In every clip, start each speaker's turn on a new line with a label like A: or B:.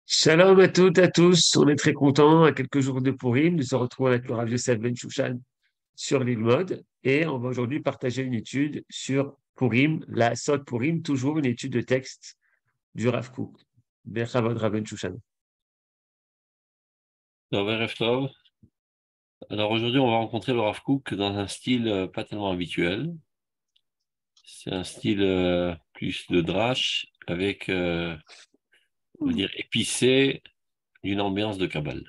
A: Shalom à toutes, à tous. On est très contents, à quelques jours de Purim, de se retrouver avec le Rav Yosef Ben Shushan sur l'île Mode. Et on va aujourd'hui partager une étude sur Purim, la Sod Purim, toujours une étude de texte du Rav Kook. Bechavod Rav Ben Shushan.
B: Erev Tov. Alors aujourd'hui, on va rencontrer le Rav Kook dans un style pas tellement habituel. C'est un style plus de drash avec, on va dire, épicé d'une ambiance de Kabbale.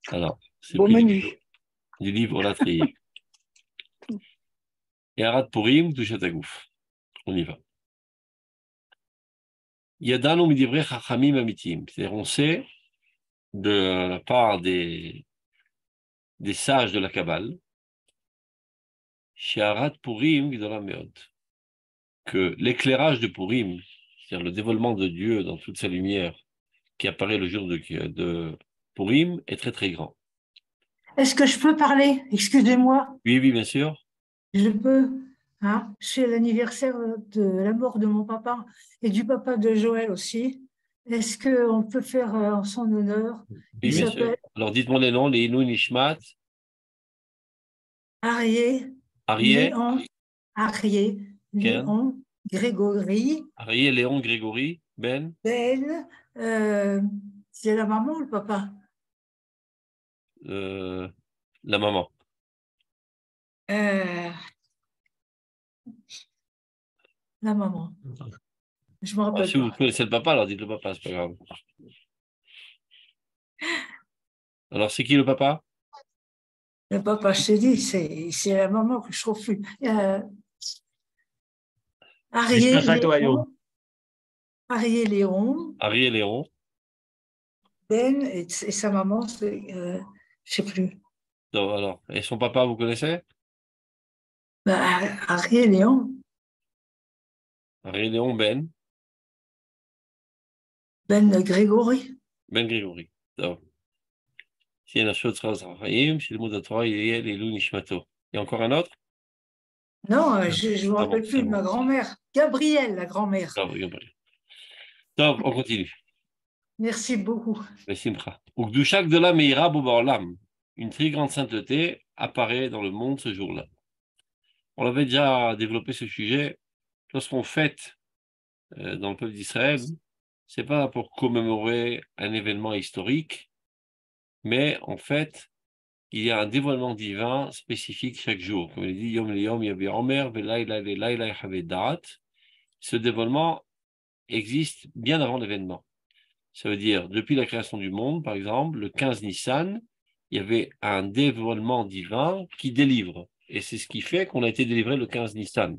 B: Alors, c'est
C: Bon
B: pris
C: menu.
B: du livre La Trier. Et Arad Purim, Touchet Agouf. On y va. Yadanu midivrei chachamim amitim. C'est-à-dire, on sait de la part des sages de la Kabbale, chez Arad Purim, Gdola Meod, que l'éclairage de Purim, c'est-à-dire le dévoilement de Dieu dans toute sa lumière, qui apparaît le jour de Purim, est très très grand.
C: Est-ce que je peux parler? Excusez-moi,
B: Oui, oui, bien sûr.
C: je peux. Hein? C'est l'anniversaire de la mort de mon papa et du papa de Joël aussi. Est-ce qu'on peut faire en son honneur?
B: Oui,
C: Il
B: bien sûr.
C: s'appelle
B: Alors dites-moi les noms, les Inou Nishmat,
C: Arié,
B: Arié,
C: Léon, Arié,
B: Ken,
C: Léon, Grégory,
B: Arié, Léon, Grégory, Ben,
C: Ben, c'est la maman ou le papa?
B: euh, la maman.
C: Euh, la maman. Je me
B: Ah,
C: rappelle
B: si vous
C: pas.
B: connaissez le papa, alors dites le papa, c'est pas grave. Alors c'est qui le papa?
C: Le papa, je t'ai dit, c'est la maman que je trouve plus. Arié
A: Mishpachat Oyom.
C: Léon, Arié Léon,
B: Arié, Léon.
C: Ben et sa maman, je sais plus.
B: Donc, alors, et son papa, vous connaissez?
C: Ben, Arié Léon,
B: Arié, Léon, Ben,
C: Ben Grégory.
B: Ben Grégory. Donc, si il y a une chose, si le mot de la Torah, il y a les Ilou Nishmato. Il y a encore un autre?
C: Non, je me
B: Ah bon,
C: rappelle plus
B: c'est
C: de ma
B: bon.
C: grand-mère. Gabrielle, la grand-mère.
B: Ah, oui, oui. Donc, on continue.
C: Merci beaucoup.
B: Le Simcha. Ukdushak de la Meira Bobaolam. Une très grande sainteté apparaît dans le monde ce jour-là. On avait déjà développé ce sujet. Lorsqu'on fête dans le peuple d'Israël, c'est pas pour commémorer un événement historique, mais en fait, il y a un dévoilement divin spécifique chaque jour. Comme il dit, Yom Yom Yavi Omer, Velayla Velayla Yahavedat. Ce dévoilement existe bien avant l'événement. Ça veut dire, depuis la création du monde, par exemple, le 15 Nissan, il y avait un dévoilement divin qui délivre. Et c'est ce qui fait qu'on a été délivré le 15 Nissan.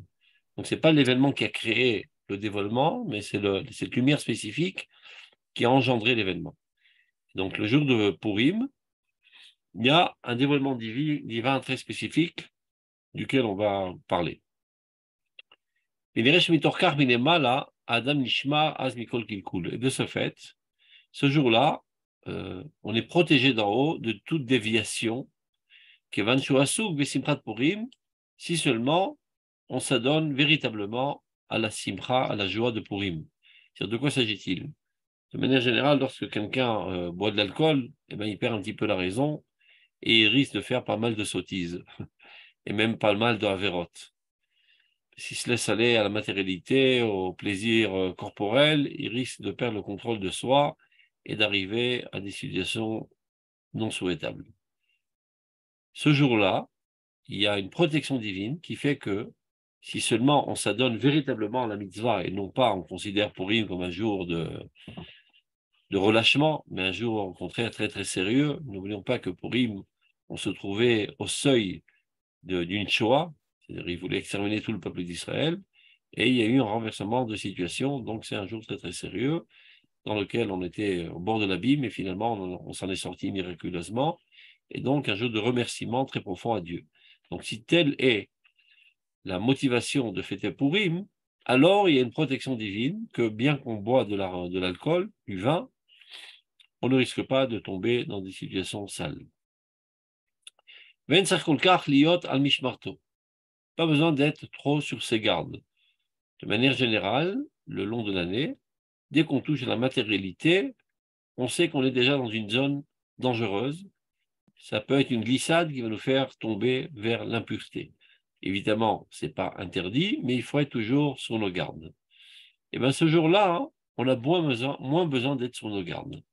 B: Donc, ce n'est pas l'événement qui a créé le dévoilement, mais c'est cette lumière spécifique qui a engendré l'événement. Donc, le jour de Purim, il y a un dévoilement divin très spécifique duquel on va parler. Et de ce fait, ce jour-là, on est protégé d'en haut de toute déviation, si seulement on s'adonne véritablement à la simcha, à la joie de Purim. De quoi s'agit-il? De manière générale, lorsque quelqu'un boit de l'alcool, eh ben, il perd un petit peu la raison et il risque de faire pas mal de sottises et même pas mal de avérotes. S'il se laisse aller à la matérialité, au plaisir corporel, il risque de perdre le contrôle de soi et d'arriver à des situations non souhaitables. Ce jour-là, il y a une protection divine qui fait que si seulement on s'adonne véritablement à la mitzvah et non pas on considère Purim comme un jour de relâchement, mais un jour au contraire très très sérieux, n'oublions pas que Purim, on se trouvait au seuil d'une Shoah, c'est-à-dire il voulait exterminer tout le peuple d'Israël, et il y a eu un renversement de situation, donc c'est un jour très très sérieux dans lequel on était au bord de l'abîme et finalement on s'en est sorti miraculeusement, et donc un jour de remerciement très profond à Dieu. Donc si telle est la motivation de fêter Purim, alors il y a une protection divine que bien qu'on boit de l'alcool, du vin, on ne risque pas de tomber dans des situations sales. Pas besoin d'être trop sur ses gardes. De manière générale, le long de l'année, dès qu'on touche à la matérialité, on sait qu'on est déjà dans une zone dangereuse. Ça peut être une glissade qui va nous faire tomber vers l'impureté. Évidemment, ce n'est pas interdit, mais il faut être toujours sur nos gardes. Et bien ce jour-là, hein, on a moins besoin d'être sur nos gardes.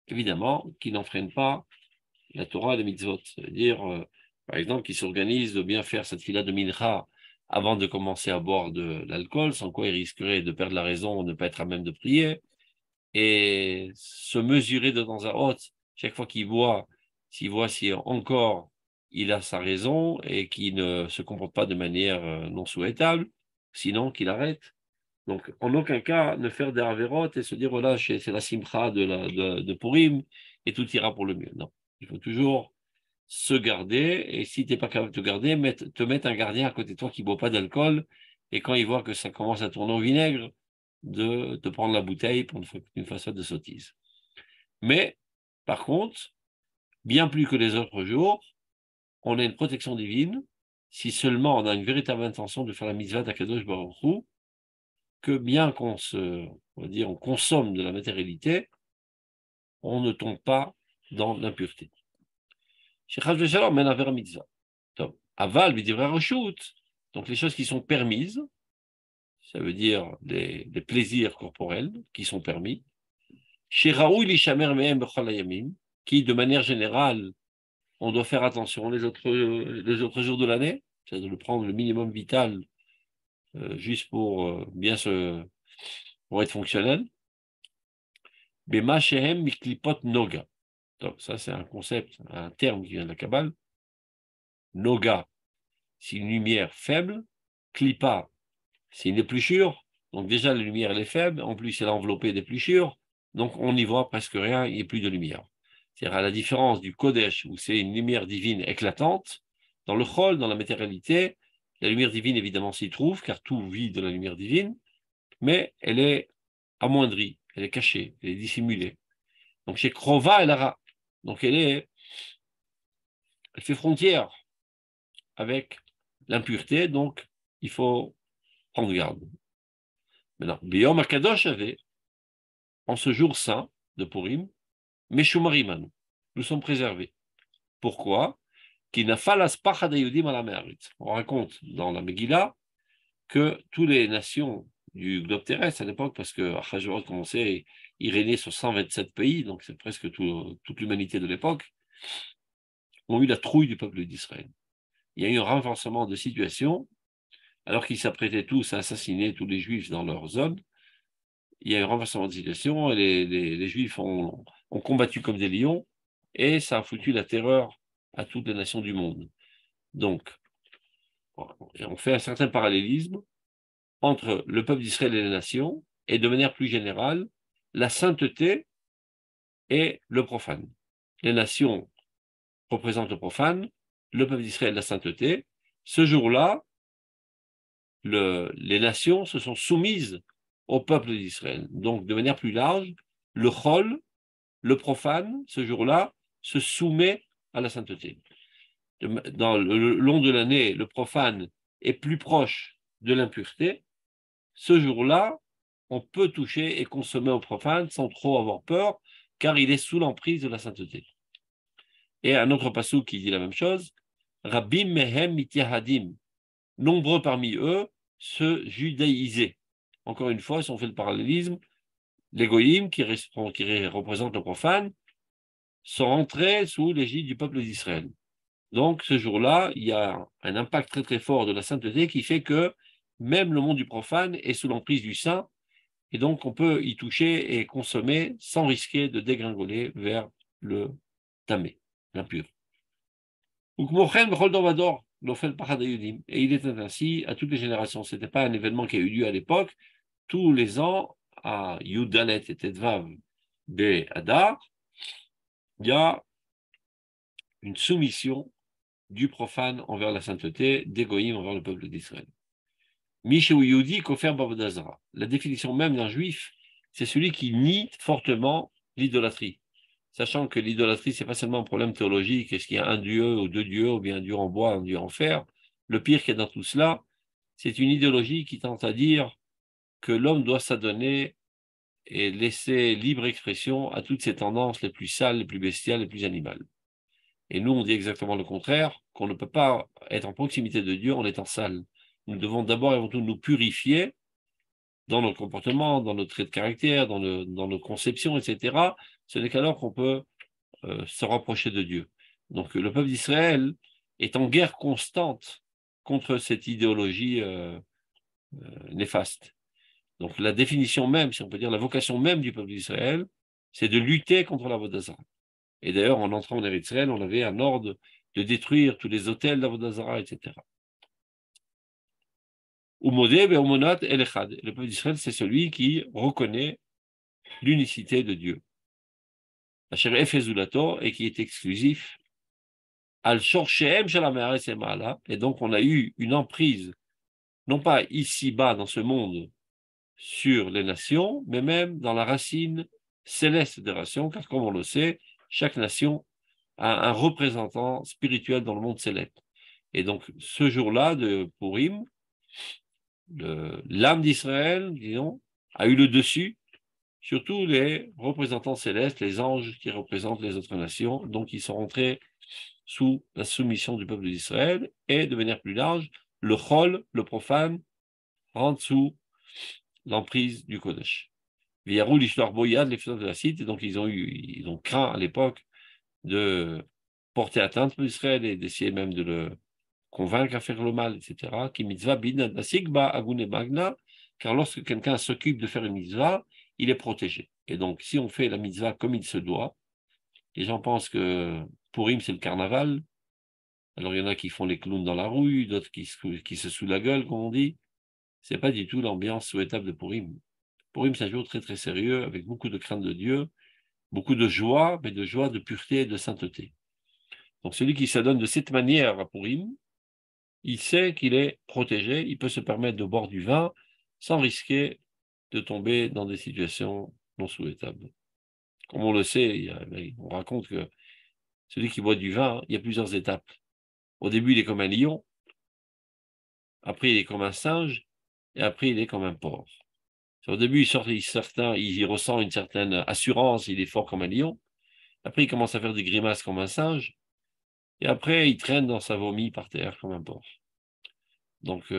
B: Évidemment, qui n'enfreignent pas la Torah et les mitzvot. C'est-à-dire, par exemple, qui s'organisent de bien faire cette fila de mincha avant de commencer à boire de l'alcool, sans quoi il risquerait de perdre la raison, de ne pas être à même de prier, et se mesurer de temps à autre, chaque fois qu'il boit, s'il voit si encore il a sa raison et qu'il ne se comporte pas de manière non souhaitable, sinon qu'il arrête. Donc, en aucun cas, ne faire des avérotes et se dire, voilà, c'est la simcha de Purim et tout ira pour le mieux. Non, il faut toujours se garder, et si tu n'es pas capable de te garder, te mettre un gardien à côté de toi qui ne boit pas d'alcool, et quand il voit que ça commence à tourner au vinaigre, de te prendre la bouteille pour une façon de sottise. Mais, par contre, bien plus que les autres jours, on a une protection divine, si seulement on a une véritable intention de faire la mitzvah d'Akadosh Baruch Hu, que bien qu'on on consomme de la matérialité, on ne tombe pas dans l'impureté. Aval, donc les choses qui sont permises, ça veut dire les plaisirs corporels qui sont permis, qui de manière générale, on doit faire attention les autres jours de l'année, c'est-à-dire de prendre le minimum vital juste pour pour être fonctionnel. Noga. Donc, ça, c'est un concept, un terme qui vient de la Kabbale. Noga, c'est une lumière faible. Klipa, c'est une épluchure. Donc, déjà, la lumière, elle est faible. En plus, elle est enveloppée d'épluchures. Donc, on n'y voit presque rien, il n'y a plus de lumière. C'est-à-dire, à la différence du Kodesh, où c'est une lumière divine éclatante, dans le Chol, dans la matérialité, la lumière divine, évidemment, s'y trouve, car tout vit de la lumière divine, mais elle est amoindrie, elle est cachée, elle est dissimulée. Donc, chez Krova, elle a. Donc, elle fait frontière avec l'impureté, donc il faut prendre garde. Maintenant, Biyom Akadosh avait, en ce jour saint de Purim, Meshumariman, nous sommes préservés. Pourquoi? On raconte dans la Megillah que toutes les nations du globe terrestre à l'époque, parce que Achashverosh commençait, il régnait sur 127 pays, donc c'est presque toute l'humanité de l'époque, ont eu la trouille du peuple d'Israël. Il y a eu un renversement de situation, alors qu'ils s'apprêtaient tous à assassiner tous les Juifs dans leur zone. Il y a eu un renversement de situation, et les Juifs ont combattu comme des lions, et ça a foutu la terreur à toutes les nations du monde. Donc, on fait un certain parallélisme entre le peuple d'Israël et les nations, et de manière plus générale, la sainteté et le profane. Les nations représentent le profane, le peuple d'Israël la sainteté. Ce jour-là, les nations se sont soumises au peuple d'Israël. Donc, de manière plus large, le chol, le profane, ce jour-là, se soumet à la sainteté. Dans le long de l'année, le profane est plus proche de l'impureté. Ce jour-là, on peut toucher et consommer au profane sans trop avoir peur, car il est sous l'emprise de la sainteté. Et un autre passage qui dit la même chose, Rabbim mehem mityahadim, nombreux parmi eux se judaïsaient. Encore une fois, si on fait le parallélisme, les goïms qui représentent le profane sont entrés sous l'égide du peuple d'Israël. Donc, ce jour-là, il y a un impact très très fort de la sainteté qui fait que même le monde du profane est sous l'emprise du saint, et donc on peut y toucher et consommer sans risquer de dégringoler vers le tamé, l'impur. Et il était ainsi à toutes les générations. Ce n'était pas un événement qui a eu lieu à l'époque. Tous les ans, à Yudalet et Tedvav de Hadar, il y a une soumission du profane envers la sainteté, des goïms envers le peuple d'Israël. Mishéou Yehudi Kofer Babodazara. La définition même d'un juif, c'est celui qui nie fortement l'idolâtrie. Sachant que l'idolâtrie, ce n'est pas seulement un problème théologique, est-ce qu'il y a un dieu ou deux dieux, ou bien un dieu en bois, un dieu en fer. Le pire qu'il y a dans tout cela, c'est une idéologie qui tente à dire que l'homme doit s'adonner et laisser libre expression à toutes ces tendances les plus sales, les plus bestiales, les plus animales. Et nous, on dit exactement le contraire, qu'on ne peut pas être en proximité de Dieu en étant sale. Nous devons d'abord et avant tout nous purifier dans notre comportement, dans nos traits de caractère, dans nos conceptions, etc. Ce n'est qu'alors qu'on peut se rapprocher de Dieu. Donc le peuple d'Israël est en guerre constante contre cette idéologie néfaste. Donc la définition même, si on peut dire la vocation même du peuple d'Israël, c'est de lutter contre la Vodazara. Et d'ailleurs, en entrant en Eretz Israël, on avait un ordre de détruire tous les hôtels d'Avodazara, etc. Umodé be'omonat el echad. Le peuple d'Israël, c'est celui qui reconnaît l'unicité de Dieu. Asher efezulato, et qui est exclusif. Al shorchehem shel ha'me'aretz ma'ala. Et donc, on a eu une emprise, non pas ici-bas dans ce monde, sur les nations, mais même dans la racine céleste des nations, car comme on le sait, chaque nation a un représentant spirituel dans le monde céleste. Et donc, ce jour-là de Purim, l'âme d'Israël, disons, a eu le dessus sur tous les représentants célestes, les anges qui représentent les autres nations, donc ils sont rentrés sous la soumission du peuple d'Israël, et de manière plus large, le chol, le profane, rentre sous l'emprise du Kodesh. V'yarou l'ishloach boyad, les fils de la cite, et donc ils ont craint à l'époque de porter atteinte à Israël et d'essayer même de le convaincre à faire le mal, etc. Qui mitzvah bin nasigba agune magna, car lorsque quelqu'un s'occupe de faire une mitzvah, il est protégé. Et donc, si on fait la mitzvah comme il se doit, les gens pensent que Purim, c'est le carnaval. Alors, il y en a qui font les clowns dans la rue, d'autres qui se saoulent la gueule, comme on dit. C'est pas du tout l'ambiance souhaitable de Purim. Purim, c'est un jour très, très sérieux, avec beaucoup de crainte de Dieu, beaucoup de joie, mais de joie, de pureté et de sainteté. Donc, celui qui s'adonne de cette manière à Purim, il sait qu'il est protégé, il peut se permettre de boire du vin sans risquer de tomber dans des situations non souhaitables. Comme on le sait, on raconte que celui qui boit du vin, il y a plusieurs étapes. Au début, il est comme un lion, après, il est comme un singe, et après, il est comme un porc. Au début, il ressent une certaine assurance, il est fort comme un lion. Après, il commence à faire des grimaces comme un singe, et après, il traîne dans sa vomi par terre comme un porc. Donc,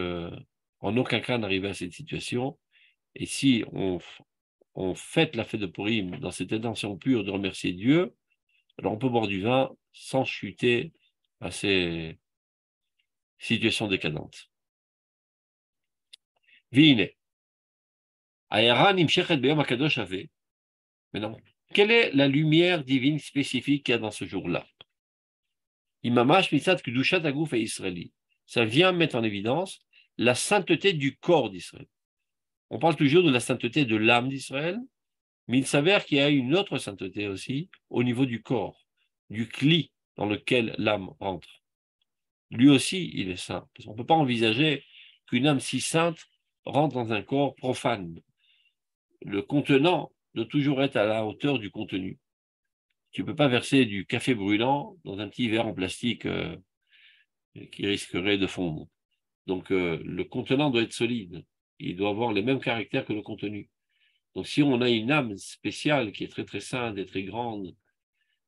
B: en aucun cas n'arriver à cette situation. Et si on fête la fête de Purim dans cette intention pure de remercier Dieu, alors on peut boire du vin sans chuter à ces situations décadentes. Vine. Aera nimshechet beyom hakadosh ave. Maintenant, quelle est la lumière divine spécifique qu'il y a dans ce jour-là? Imamash mitzat kedushat haguf et israéli. Ça vient mettre en évidence la sainteté du corps d'Israël. On parle toujours de la sainteté de l'âme d'Israël, mais il s'avère qu'il y a une autre sainteté aussi au niveau du corps, du cli dans lequel l'âme entre. Lui aussi, il est saint. Parce qu'on ne peut pas envisager qu'une âme si sainte rentre dans un corps profane. Le contenant doit toujours être à la hauteur du contenu. Tu ne peux pas verser du café brûlant dans un petit verre en plastique qui risquerait de fondre. Donc, le contenant doit être solide. Il doit avoir les mêmes caractères que le contenu. Donc, si on a une âme spéciale qui est très, très sainte et très grande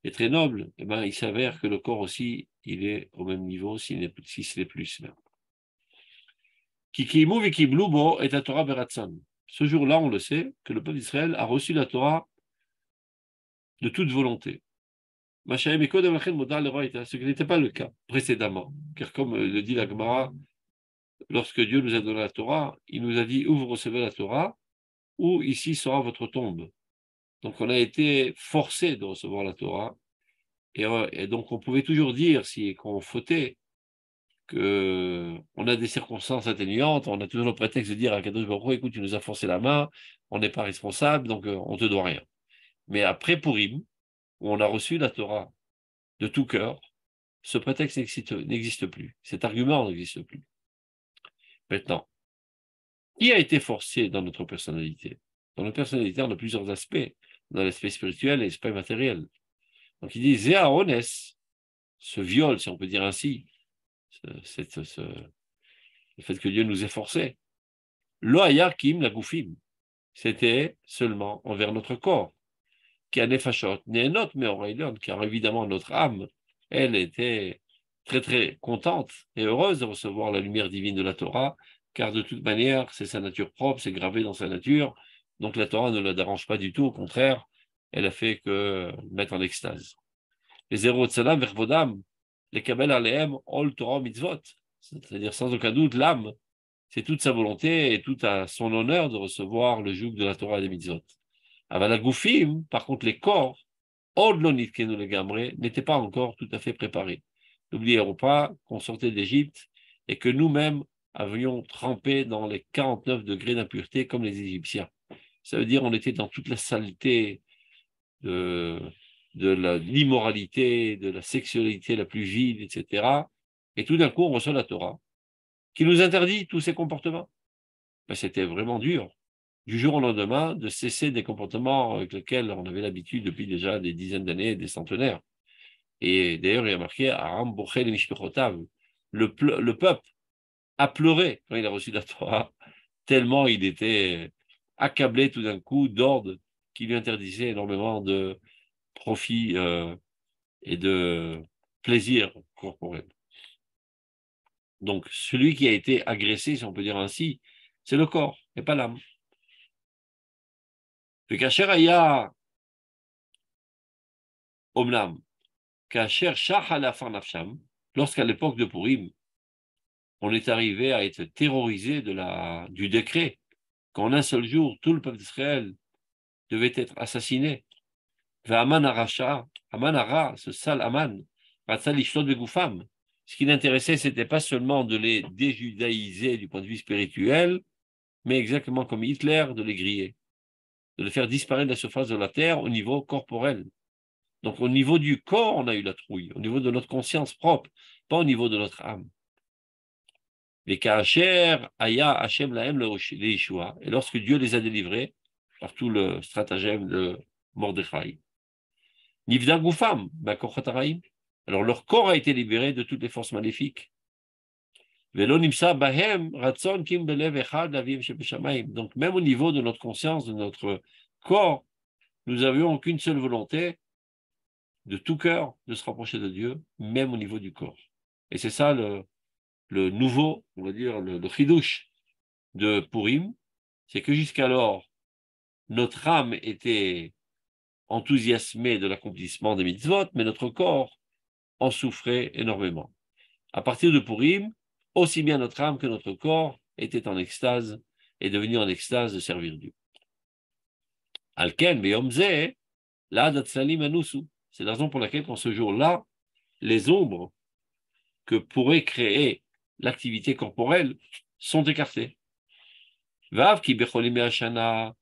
B: et très noble, eh ben, il s'avère que le corps aussi, il est au même niveau, si ce n'est plus. Kikimu vikiblubo est la Torah beratson. Ce jour-là, on le sait, que le peuple d'Israël a reçu la Torah de toute volonté. Ce qui n'était pas le cas précédemment. Car comme le dit la Gemara, lorsque Dieu nous a donné la Torah, il nous a dit où vous recevez la Torah, ou ici sera votre tombe. Donc on a été forcé de recevoir la Torah, et donc on pouvait toujours dire, si qu'on fautait, qu'on a des circonstances atténuantes, on a toujours le prétexte de dire à Kadosh Baruch Hu, écoute, tu nous as forcé la main, on n'est pas responsable, donc on ne te doit rien. Mais après Purim, où on a reçu la Torah de tout cœur, ce prétexte n'existe plus, cet argument n'existe plus. Maintenant, qui a été forcé dans notre personnalité? Dans notre personnalité, on a plusieurs aspects, dans l'aspect spirituel et l'aspect matériel. Donc il dit, Zéaones, ce viol, si on peut dire ainsi, le fait que Dieu nous ait forcés. Lo haya kim la goufim, c'était seulement envers notre corps. Qui a nefashot, nehenot meorailion, car évidemment notre âme, elle était très très contente et heureuse de recevoir la lumière divine de la Torah, car de toute manière, c'est sa nature propre, c'est gravé dans sa nature, donc la Torah ne la dérange pas du tout, au contraire, elle a fait que mettre en extase. Les zéro tzalam vervodam, les kabel aleem, ol Torah mitzvot, c'est-à-dire sans aucun doute, l'âme, c'est toute sa volonté et tout à son honneur de recevoir le joug de la Torah et des mitzvot. Aval hagoufim, par contre, les corps, od lo nitkenu legamre, n'étaient pas encore tout à fait préparés. N'oublions pas qu'on sortait d'Égypte et que nous-mêmes avions trempé dans les 49 degrés d'impureté comme les Égyptiens. Ça veut dire qu'on était dans toute la saleté de l'immoralité, de la sexualité la plus vile, etc. Et tout d'un coup, on reçoit la Torah qui nous interdit tous ces comportements. Ben, c'était vraiment dur. Du jour au lendemain, de cesser des comportements avec lesquels on avait l'habitude depuis déjà des dizaines d'années, des centenaires. Et d'ailleurs, il y a marqué Aram Bochel et Mishpechotav. Le peuple a pleuré quand il a reçu la Torah, tellement il était accablé tout d'un coup d'ordres qui lui interdisaient énormément de profit et de plaisir corporel. Donc, celui qui a été agressé, si on peut dire ainsi, c'est le corps et pas l'âme. Le Kacher Aya Omnam, Kacher Shachala Farnafsham, lorsqu'à l'époque de Purim, on est arrivé à être terrorisé du décret qu'en un seul jour, tout le peuple d'Israël devait être assassiné. Aman Aracha, Aman Ara, ce sale Aman, Ratzalishlot Begoufam. Ce qui l'intéressait, ce n'était pas seulement de les déjudaïser du point de vue spirituel, mais exactement comme Hitler, de les griller, de les faire disparaître de la surface de la terre au niveau corporel. Donc au niveau du corps, on a eu la trouille, au niveau de notre conscience propre, pas au niveau de notre âme. Les Kacher, Aya, Hashem, Lahem, le Yeshua, et lorsque Dieu les a délivrés par tout le stratagème de Mordechai, Nivda Goufam, Bakochataraim, alors leur corps a été libéré de toutes les forces maléfiques. Donc même au niveau de notre conscience, de notre corps, nous n'avions qu'une seule volonté, de tout cœur, de se rapprocher de Dieu, même au niveau du corps. Et c'est ça le nouveau, on va dire, le chidouche de Purim, c'est que jusqu'alors, notre âme était enthousiasmée de l'accomplissement des mitzvot, mais notre corps en souffrait énormément. À partir de Purim, aussi bien notre âme que notre corps étaient en extase et devenus en extase de servir Dieu. Alken, Beyomze, la Datsalim Anusu. C'est la raison pour laquelle, en ce jour-là, les ombres que pourrait créer l'activité corporelle sont écartées. Vav ki becholim hashana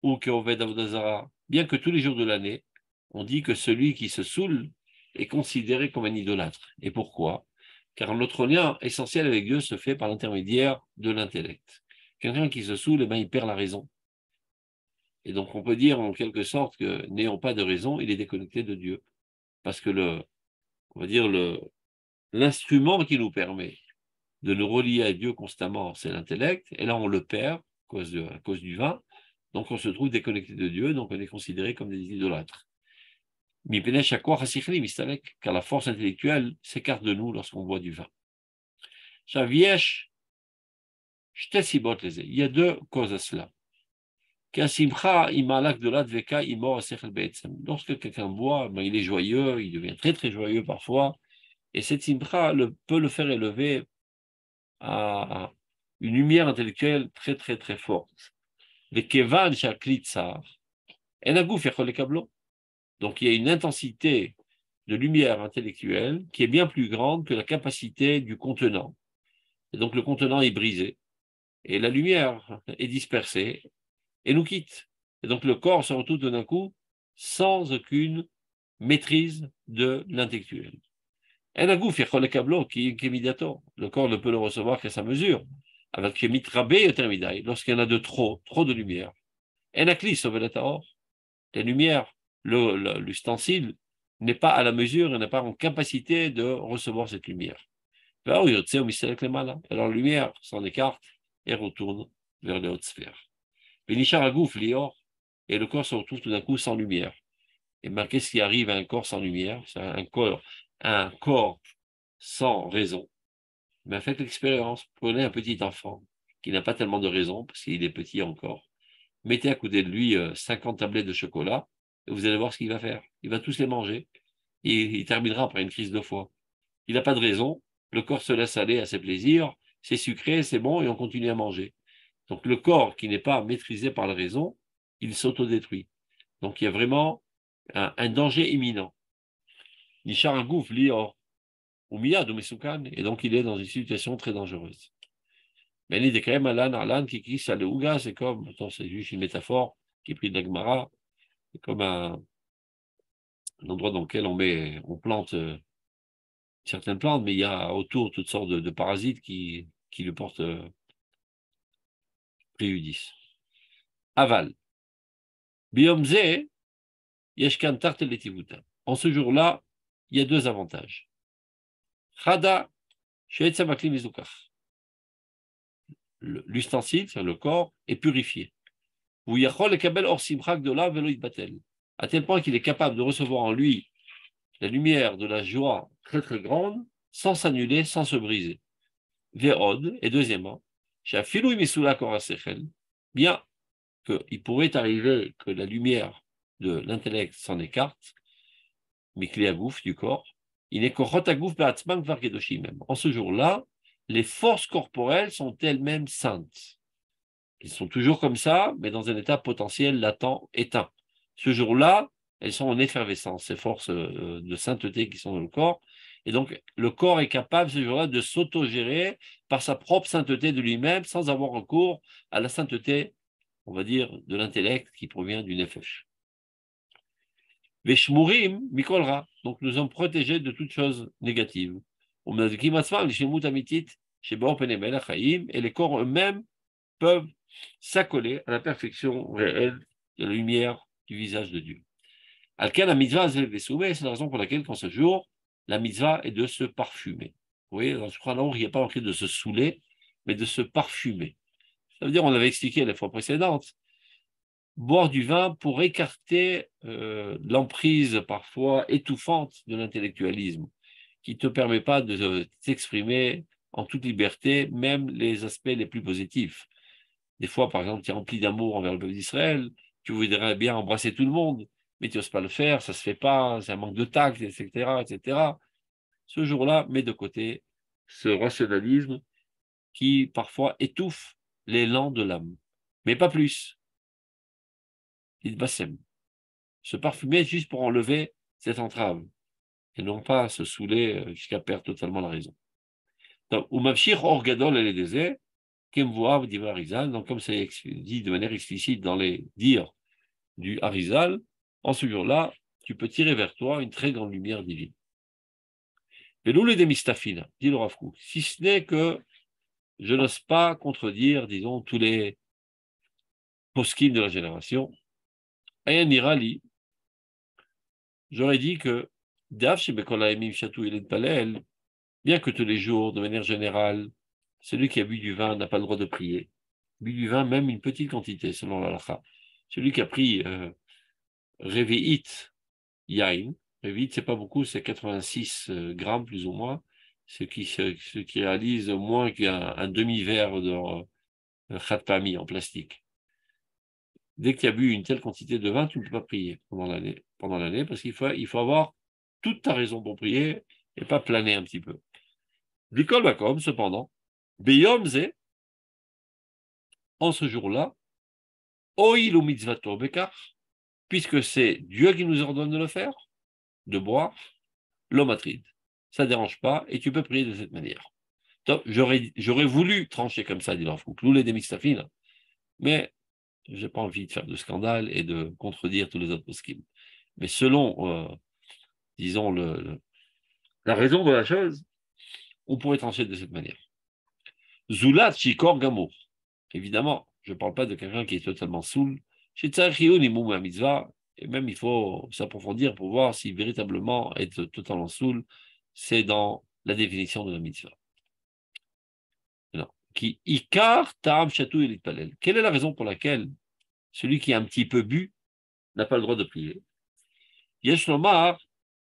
B: ou keoved avodazara. Bien que tous les jours de l'année, on dit que celui qui se saoule est considéré comme un idolâtre. Et pourquoi? Car notre lien essentiel avec Dieu se fait par l'intermédiaire de l'intellect. Quelqu'un qui se saoule, il perd la raison. Et donc on peut dire en quelque sorte que n'ayant pas de raison, il est déconnecté de Dieu. Parce que l'instrument qui nous permet de nous relier à Dieu constamment, c'est l'intellect, et là on le perd à cause du vin, donc on se trouve déconnecté de Dieu, donc on est considéré comme des idolâtres. Car la force intellectuelle s'écarte de nous lorsqu'on boit du vin. Il y a deux causes à cela. Lorsque quelqu'un boit, il est joyeux, il devient très très joyeux parfois, et cette simcha peut le faire élever à une lumière intellectuelle très très très forte. Donc il y a une intensité de lumière intellectuelle qui est bien plus grande que la capacité du contenant. Et donc le contenant est brisé, et la lumière est dispersée, et nous quitte. Et donc le corps se retrouve d'un coup sans aucune maîtrise de l'intellectuel. Le corps ne peut le recevoir qu'à sa mesure. Lorsqu'il y en a de trop de lumière. La lumière, l'ustensile, n'est pas à la mesure et n'est pas en capacité de recevoir cette lumière. Là, il y avec les malins. Alors, la lumière s'en écarte et retourne vers les hautes sphères. Benishar Agouf, Lior, et le corps se retrouve tout d'un coup sans lumière. Et bien, qu'est-ce qui arrive à un corps sans lumière? C'est un corps sans raison. Mais faites l'expérience. Prenez un petit enfant qui n'a pas tellement de raison, parce qu'il est petit encore. Mettez à côté de lui 50 tablettes de chocolat, et vous allez voir ce qu'il va faire. Il va tous les manger. Et il terminera après une crise de foie. Il n'a pas de raison. Le corps se laisse aller à ses plaisirs. C'est sucré, c'est bon, et on continue à manger. Donc le corps qui n'est pas maîtrisé par la raison, il s'autodétruit. Donc il y a vraiment un danger imminent. Nishar un gouffre, lior, ou miyad, ou mesoukan, et donc il est dans une situation très dangereuse. Mais il est quand même Alan, qui ça le ouga, c'est comme, attends, c'est juste une métaphore qui est prise d'Agmara, c'est comme un endroit dans lequel on plante certaines plantes, mais il y a autour toutes sortes de parasites qui lui portent préjudice. Aval. Biomze, yeshkan tarteletivuta. En ce jour-là, il y a deux avantages. Chada, sheetzamakli mizukach. L'ustensile, c'est le corps, est purifié. Ou yachol ekabel or simchak de la velo batel. À tel point qu'il est capable de recevoir en lui la lumière de la joie très très grande, sans s'annuler, sans se briser. Ve'od, et deuxièmement, shafilou misula korasechel, bien qu'il pourrait arriver que la lumière de l'intellect s'en écarte, mais qu'il est à gouffre du corps, il n'est qu'au be'atzman kvar kedoshim même. En ce jour-là, les forces corporelles sont elles-mêmes saintes. Elles sont toujours comme ça, mais dans un état potentiel latent, éteint. Ce jour-là, elles sont en effervescence, ces forces de sainteté qui sont dans le corps. Et donc, le corps est capable, ce jour-là, de s'autogérer par sa propre sainteté de lui-même, sans avoir recours à la sainteté, on va dire, de l'intellect qui provient du nefesh. Veshmurim mikolra. Donc, nous sommes protégés de toutes choses négatives. Et les corps eux-mêmes peuvent s'accoler à la perfection réelle de la lumière du visage de Dieu. Alken la mitzvah, c'est la raison pour laquelle, quand ce jour, la mitzvah est de se parfumer. Vous voyez, dans ce croix-là, il n'y a pas marqué de se saouler, mais de se parfumer. Ça veut dire, on l'avait expliqué la fois précédente, boire du vin pour écarter l'emprise parfois étouffante de l'intellectualisme, qui ne te permet pas de t'exprimer en toute liberté, même les aspects les plus positifs. Des fois, par exemple, tu es rempli d'amour envers le peuple d'Israël, tu voudrais bien embrasser tout le monde, mais tu n'oses pas le faire, ça ne se fait pas, c'est un manque de tact, etc., etc. Ce jour-là, mets de côté ce rationalisme qui parfois étouffe l'élan de l'âme, mais pas plus. Il bassem. Se parfumer juste pour enlever cette entrave, et non pas se saouler jusqu'à perdre totalement la raison. Donc, Umavshir Orgadol et les déserts, donc comme c'est dit de manière explicite dans les dires du Harizal, en ce jour-là, tu peux tirer vers toi une très grande lumière divine. Et l'oulé des mistafina, dit le Rav Kook, si ce n'est que je n'ose pas contredire, disons, tous les poskim de la génération, Ayan Irali, j'aurais dit que Dav Shebekola Emim Chatou Eled Palel, bien que tous les jours, de manière générale, celui qui a bu du vin n'a pas le droit de prier. Bu du vin, même une petite quantité, selon l'halakha. Celui qui a pris Revi'it Yain, Revi'it, c'est pas beaucoup, c'est 86 grammes plus ou moins, ce qui réalise moins qu'un demi-verre de khatpami en plastique. Dès que tu as bu une telle quantité de vin, tu ne peux pas prier pendant l'année, parce qu'il faut avoir toute ta raison pour prier et pas planer un petit peu. Bikol Bakom, cependant, Beyomze, en ce jour-là, Oilu mitzvato bekar, puisque c'est Dieu qui nous ordonne de le faire, de boire, l'omatride. Ça ne dérange pas et tu peux prier de cette manière. Donc, j'aurais voulu trancher comme ça, dit l'Arfouk, l'oulé des mixtafines, mais je n'ai pas envie de faire de scandale et de contredire tous les autres poskim. Mais selon, disons, la raison de la chose, on pourrait trancher de cette manière. Zulat Shikor Gamour. Évidemment, je ne parle pas de quelqu'un qui est totalement saoul. Chez Tzarchioun et Mouma Mitzvah, et même il faut s'approfondir pour voir si véritablement être totalement saoul, c'est dans la définition de la mitzvah. qui ikar ta'am shatou et palel. Quelle est la raison pour laquelle celui qui a un petit peu bu n'a pas le droit de prier? Yesh lomar,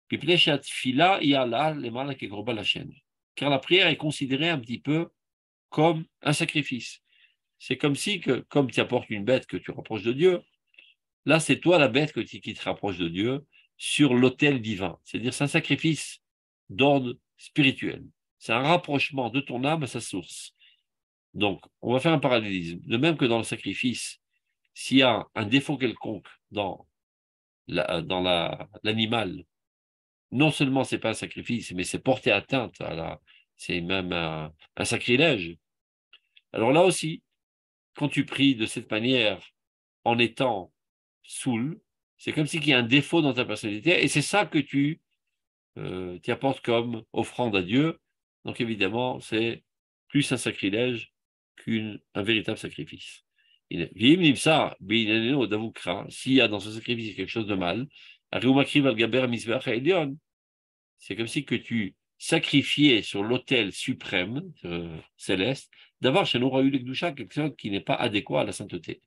B: pipnei she'atfila ya'ala lemala kekorban Hashem. Car la prière est considérée un petit peu comme un sacrifice. C'est comme si, comme tu apportes une bête que tu rapproches de Dieu, là, c'est toi la bête qui te rapproche de Dieu sur l'autel divin. C'est-à-dire, c'est un sacrifice d'ordre spirituel. C'est un rapprochement de ton âme à sa source. Donc, on va faire un parallélisme. De même que dans le sacrifice, s'il y a un défaut quelconque dans l'animal, non seulement c'est pas un sacrifice, mais c'est porter atteinte c'est même un sacrilège. Alors là aussi, quand tu pries de cette manière, en étant saoul, c'est comme s'il y a un défaut dans ta personnalité, et c'est ça que tu apportes comme offrande à Dieu. Donc évidemment, c'est plus un sacrilège qu'un véritable sacrifice. S'il y a dans ce sacrifice quelque chose de mal, c'est comme si que tu sacrifiais sur l'autel suprême céleste, d'avoir chez nous quelque chose qui n'est pas adéquat à la sainteté.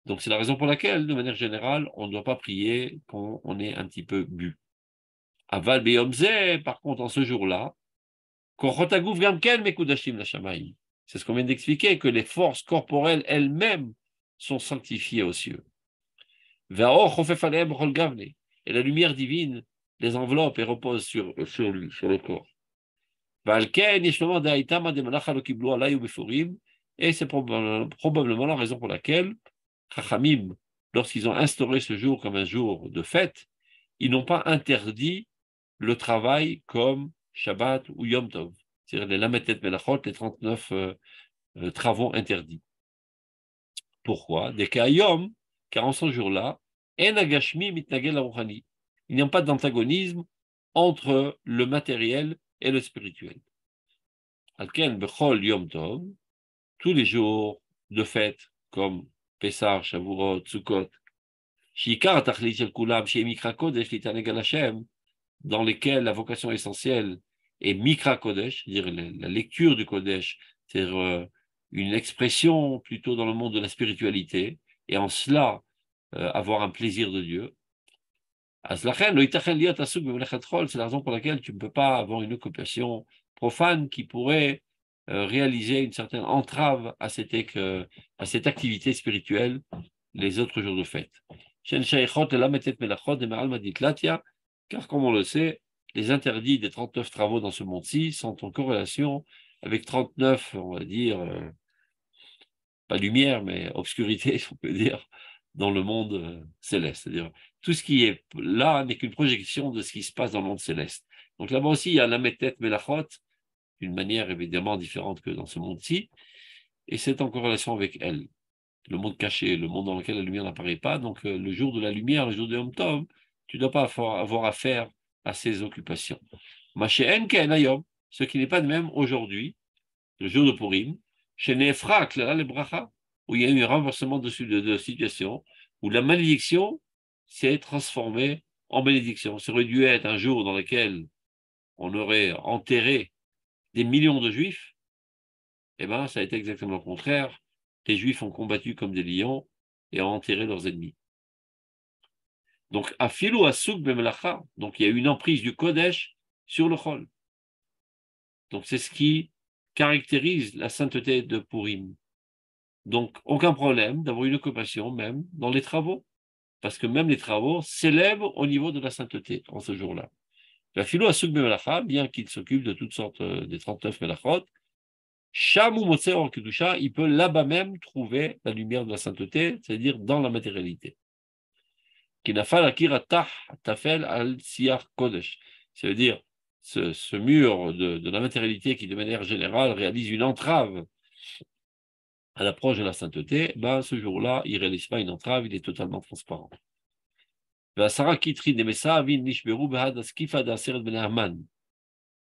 B: Donc c'est la raison pour laquelle, de manière générale, on ne doit pas prier quand on est un petit peu bu. Aval beyomze, par contre, en ce jour-là, c'est ce qu'on vient d'expliquer, que les forces corporelles elles-mêmes sont sanctifiées aux cieux. Et la lumière divine les enveloppe et repose sur lui, sur le corps. Et c'est probablement la raison pour laquelle Chachamim, lorsqu'ils ont instauré ce jour comme un jour de fête, ils n'ont pas interdit le travail comme Shabbat ou Yom Tov, c'est-à-dire les Lametet Melachot, les 39 travaux interdits. Pourquoi? Des cas Yom, car en ce jour-là, En Agashmi mitnagel la-Ruchani. Il n'y a pas d'antagonisme entre le matériel et le spirituel. Alken Bechol Yom Tov, tous les jours de fête comme Pessah, Shavuot, Sukkot, Shikar Tachlit Shel Kulam, Shei Mikra Kodesh, Litaneg al Hashem, dans lesquels la vocation essentielle est Mikra Kodesh, c'est-à-dire la lecture du Kodesh, c'est-à-dire une expression plutôt dans le monde de la spiritualité, et en cela avoir un plaisir de Dieu. C'est la raison pour laquelle tu ne peux pas avoir une occupation profane qui pourrait réaliser une certaine entrave à cette activité spirituelle les autres jours de fête. Car comme on le sait, les interdits des 39 travaux dans ce monde-ci sont en corrélation avec 39, on va dire, pas lumière, mais obscurité, on peut dire, dans le monde céleste. C'est-à-dire, tout ce qui est là n'est qu'une projection de ce qui se passe dans le monde céleste. Donc là-bas aussi, il y a la Metet Melachot, d'une manière évidemment différente que dans ce monde-ci, et c'est en corrélation avec elle. Le monde caché, le monde dans lequel la lumière n'apparaît pas. Donc le jour de la lumière, le jour de Yom Tov, tu ne dois pas avoir affaire à ces occupations. Machéen Ken Ayom, ce qui n'est pas de même aujourd'hui, le jour de Purim, chez Nefrak, là, les bracha, où il y a eu un renversement de situation, où la malédiction s'est transformée en bénédiction. Ça aurait dû être un jour dans lequel on aurait enterré des millions de juifs. Eh bien, ça a été exactement le contraire. Les juifs ont combattu comme des lions et ont enterré leurs ennemis. Donc, afilou asuk bemelacha, donc il y a eu une emprise du Kodesh sur le Chol. Donc, c'est ce qui caractérise la sainteté de Purim. Donc, aucun problème d'avoir une occupation même dans les travaux, parce que même les travaux s'élèvent au niveau de la sainteté en ce jour-là. La philo asuk bemelacha, bien qu'il s'occupe de toutes sortes des 39 melachot, Sham ou Motse en Kedusha, il peut là-bas même trouver la lumière de la sainteté, c'est-à-dire dans la matérialité. Kinafal akira tafel al siyar kodesh, c'est-à-dire ce mur de la matérialité qui, de manière générale, réalise une entrave à l'approche de la sainteté, ben, ce jour-là, il ne réalise pas une entrave, il est totalement transparent.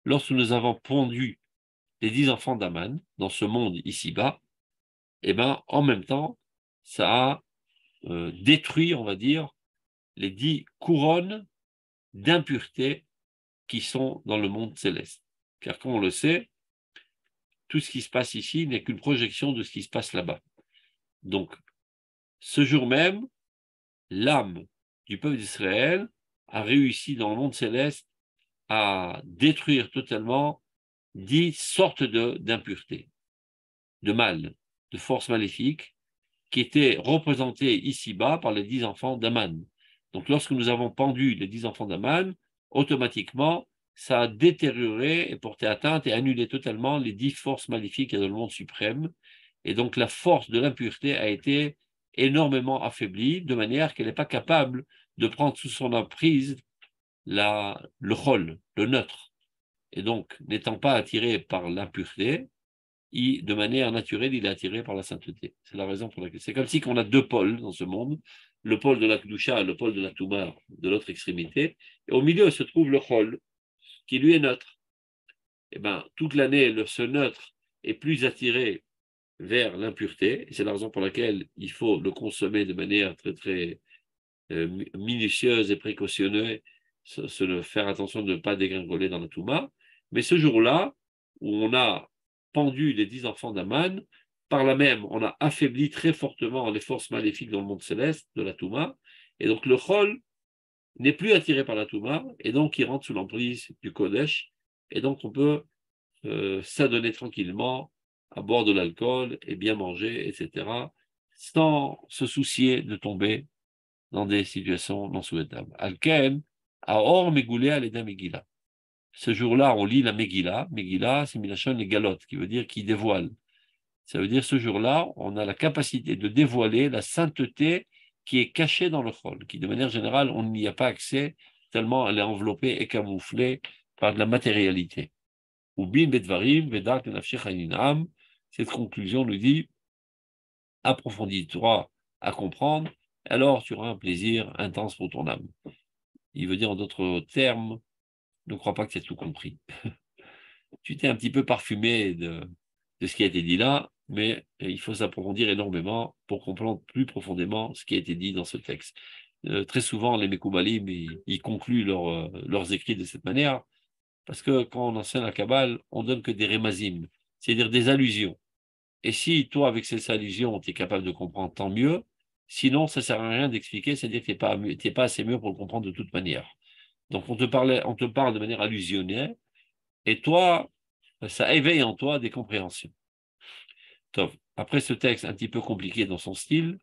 B: Lorsque nous avons pondu les 10 enfants d'Aman dans ce monde ici-bas, eh ben, en même temps, ça a détruit, on va dire, les 10 couronnes d'impureté qui sont dans le monde céleste. Car comme on le sait, tout ce qui se passe ici n'est qu'une projection de ce qui se passe là-bas. Donc, ce jour même, l'âme du peuple d'Israël a réussi dans le monde céleste à détruire totalement 10 sortes d'impuretés, de mal, de forces maléfiques, qui étaient représentées ici-bas par les 10 enfants d'Aman. Donc, lorsque nous avons pendu les 10 enfants d'Aman, automatiquement, ça a détérioré et porté atteinte et annulé totalement les 10 forces maléfiques dans le monde suprême. Et donc, la force de l'impureté a été énormément affaiblie, de manière qu'elle n'est pas capable de prendre sous son emprise le chol, le neutre. Et donc, n'étant pas attiré par l'impureté, de manière naturelle, il est attiré par la sainteté. C'est la raison pour laquelle. C'est comme si on a deux pôles dans ce monde, le pôle de la Kedusha et le pôle de la Touma de l'autre extrémité, et au milieu se trouve le chol, qui lui est neutre. Et bien, toute l'année, ce neutre est plus attiré vers l'impureté, et c'est la raison pour laquelle il faut le consommer de manière très, très minutieuse et précautionneuse, faire attention de ne pas dégringoler dans la Touma. Mais ce jour-là, où on a pendu les 10 enfants d'Aman, par là même, on a affaibli très fortement les forces maléfiques dans le monde céleste de la Touma, et donc le Chol n'est plus attiré par la Touma, et donc il rentre sous l'emprise du Kodesh, et donc on peut s'adonner tranquillement à boire de l'alcool et bien manger, etc., sans se soucier de tomber dans des situations non souhaitables. Alken, Aor Megoulé Aleda Megillah. Ce jour-là, on lit la Megillah. Megillah, c'est Milachon et Galote, qui veut dire qui dévoile. Ça veut dire ce jour-là, on a la capacité de dévoiler la sainteté qui est cachée dans le chol, qui de manière générale, on n'y a pas accès, tellement elle est enveloppée et camouflée par de la matérialité. Ou bin bedvarim, vedat nafshech haninam. Cette conclusion nous dit, approfondis-toi à comprendre, alors tu auras un plaisir intense pour ton âme. Il veut dire en d'autres termes, ne crois pas que tu as tout compris. Tu t'es un petit peu parfumé de ce qui a été dit là, mais il faut s'approfondir énormément pour comprendre plus profondément ce qui a été dit dans ce texte. Très souvent, les Mekoubalim, ils concluent leurs écrits de cette manière, parce que quand on enseigne la Kabbale, on donne que des rémazim, c'est-à-dire des allusions. Et si toi, avec ces allusions, tu es capable de comprendre, tant mieux. Sinon, ça ne sert à rien d'expliquer, c'est-à-dire que tu n'es pas assez mûr pour le comprendre de toute manière. Donc, on te parle de manière allusionnaire, et toi, ça éveille en toi des compréhensions. Top. Après ce texte un petit peu compliqué dans son style,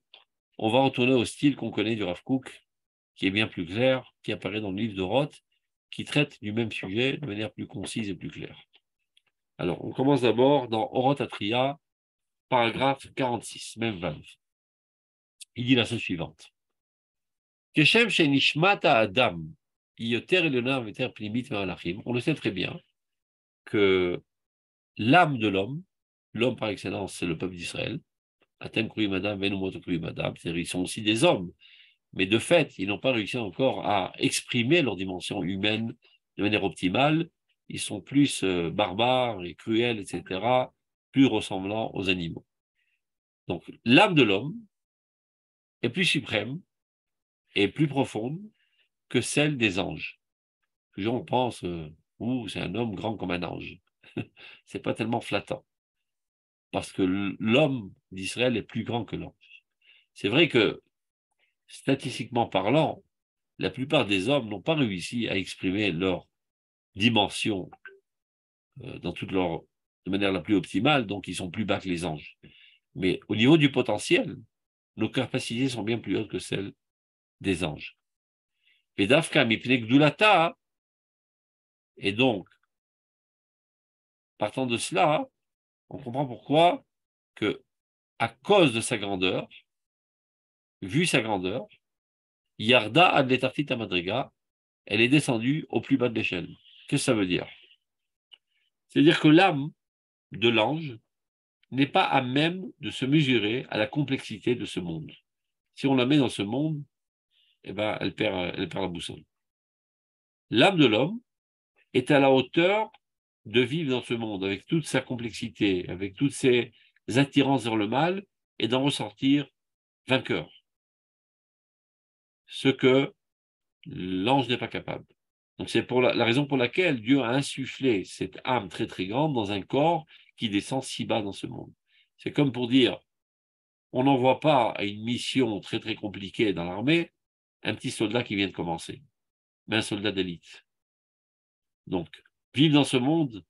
B: on va retourner au style qu'on connaît du Rav Kook, qui est bien plus clair, qui apparaît dans le livre de Roth, qui traite du même sujet de manière plus concise et plus claire. Alors, on commence d'abord dans Oroth Atria, paragraphe 46, même 20. Il dit la chose suivante. Keshem shenishmata adam, yoter elionam veter plimit me'alachim. On le sait très bien que l'âme de l'homme par excellence, c'est le peuple d'Israël. Atem kruim adam, venumoto kruim adam. C'est-à-dire ils sont aussi des hommes. Mais de fait, ils n'ont pas réussi encore à exprimer leur dimension humaine de manière optimale. Ils sont plus barbares et cruels, etc., plus ressemblants aux animaux. Donc, l'âme de l'homme est plus suprême et plus profonde que celle des anges. Toujours on pense, c'est un homme grand comme un ange. C'est pas tellement flattant. Parce que l'homme d'Israël est plus grand que l'ange. C'est vrai que, statistiquement parlant, la plupart des hommes n'ont pas réussi à exprimer leur dimension de manière la plus optimale, donc ils sont plus bas que les anges. Mais au niveau du potentiel, nos capacités sont bien plus hautes que celles des anges. Et Dafka mipnei gdulata, et donc, partant de cela, on comprend pourquoi que, à cause de sa grandeur, vu sa grandeur, Yarda ad letartit madriga, elle est descendue au plus bas de l'échelle. Qu'est-ce que ça veut dire? C'est-à-dire que l'âme de l'ange n'est pas à même de se mesurer à la complexité de ce monde. Si on la met dans ce monde, eh ben, elle perd la boussole. L'âme de l'homme est à la hauteur de vivre dans ce monde avec toute sa complexité, avec toutes ses attirances vers le mal, et d'en ressortir vainqueur. Ce que l'ange n'est pas capable. Donc c'est pour la raison pour laquelle Dieu a insufflé cette âme très très grande dans un corps qui descend si bas dans ce monde. C'est comme pour dire, on n'envoie pas à une mission très très compliquée dans l'armée un petit soldat qui vient de commencer, mais un soldat d'élite. Donc, vivre dans ce monde,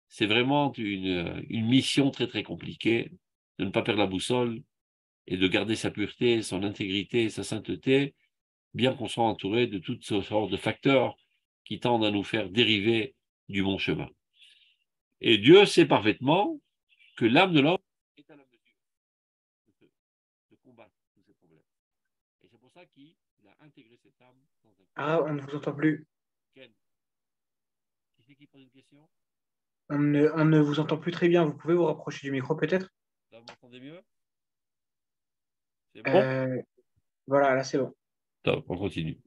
B: c'est vraiment une mission très très compliquée, de ne pas perdre la boussole et de garder sa pureté, son intégrité, sa sainteté, bien qu'on soit entouré de toutes sortes de facteurs qui tendent à nous faire dériver du bon chemin. Et Dieu sait parfaitement que l'âme de l'homme est à la mesure de combattre tous ces problèmes. Et c'est pour ça qu'il a intégré cette âme dans un...
D: Ah, on ne vous entend plus.
B: Ken, qui c'est qui pose une question?
D: On ne vous entend plus très bien. Vous pouvez vous rapprocher du micro peut-être?
B: Là, vous m'entendez mieux? C'est bon?
D: Voilà, là c'est bon.
B: Top, on continue.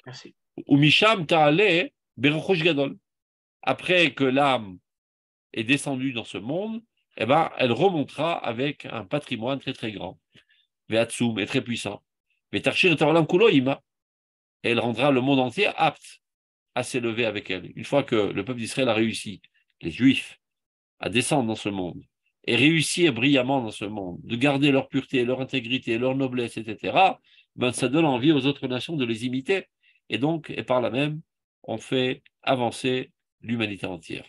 D: Merci.
B: Ou Misham Ta'ale Berochosh Gadol. Après que l'âme est descendue dans ce monde, eh ben, elle remontera avec un patrimoine très très grand. Ve'atsum est très puissant. Ve'tarshir ta'olam kulo ima. Et elle rendra le monde entier apte à s'élever avec elle. Une fois que le peuple d'Israël a réussi, les Juifs, à descendre dans ce monde et réussir brillamment dans ce monde, de garder leur pureté, leur intégrité, leur noblesse, etc., ben, ça donne envie aux autres nations de les imiter. Et donc, et par là même, on fait avancer l'humanité entière.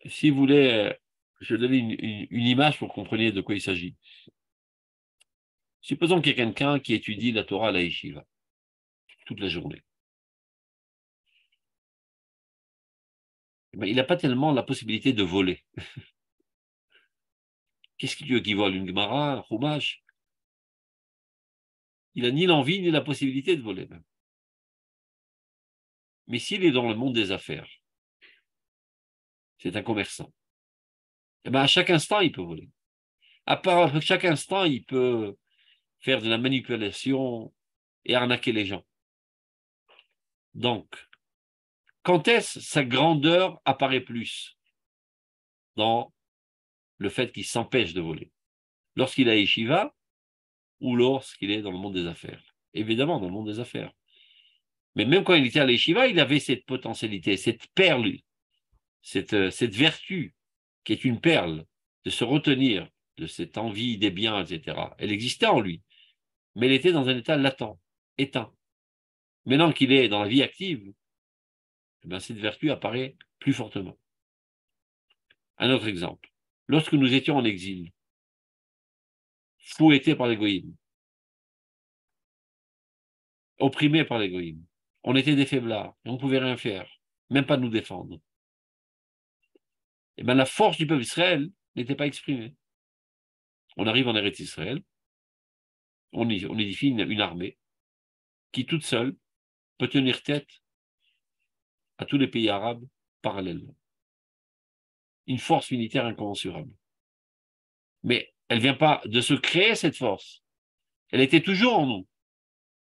B: Si vous voulez, je donne une image pour que vous compreniez de quoi il s'agit. Supposons qu'il y a quelqu'un qui étudie la Torah à la Yeshiva toute la journée. Ben, il n'a pas tellement la possibilité de voler. Qu'est-ce qu'il veut qu'il vole? Une Gemara, un Chumash? Il n'a ni l'envie ni la possibilité de voler même. Mais s'il est dans le monde des affaires, c'est un commerçant, et ben à chaque instant, il peut voler. À chaque instant, il peut faire de la manipulation et arnaquer les gens. Donc, quand est-ce sa grandeur apparaît plus dans le fait qu'il s'empêche de voler? Lorsqu'il est à Yeshiva ou lorsqu'il est dans le monde des affaires? Évidemment, dans le monde des affaires. Mais même quand il était à l'Yeshiva, il avait cette potentialité, cette perle, cette vertu qui est une perle, de se retenir de cette envie des biens, etc. Elle existait en lui, mais elle était dans un état latent, éteint. Maintenant qu'il est dans la vie active, eh bien, cette vertu apparaît plus fortement. Un autre exemple. Lorsque nous étions en exil, fouettés par les goïms, opprimés par les goïms, on était des faiblards et on ne pouvait rien faire, même pas nous défendre. Eh bien, la force du peuple d'Israël n'était pas exprimée. On arrive en Eretz Israël, on édifie une armée qui toute seule peut tenir tête à tous les pays arabes parallèlement. Une force militaire incommensurable. Mais elle ne vient pas de se créer, cette force. Elle était toujours en nous,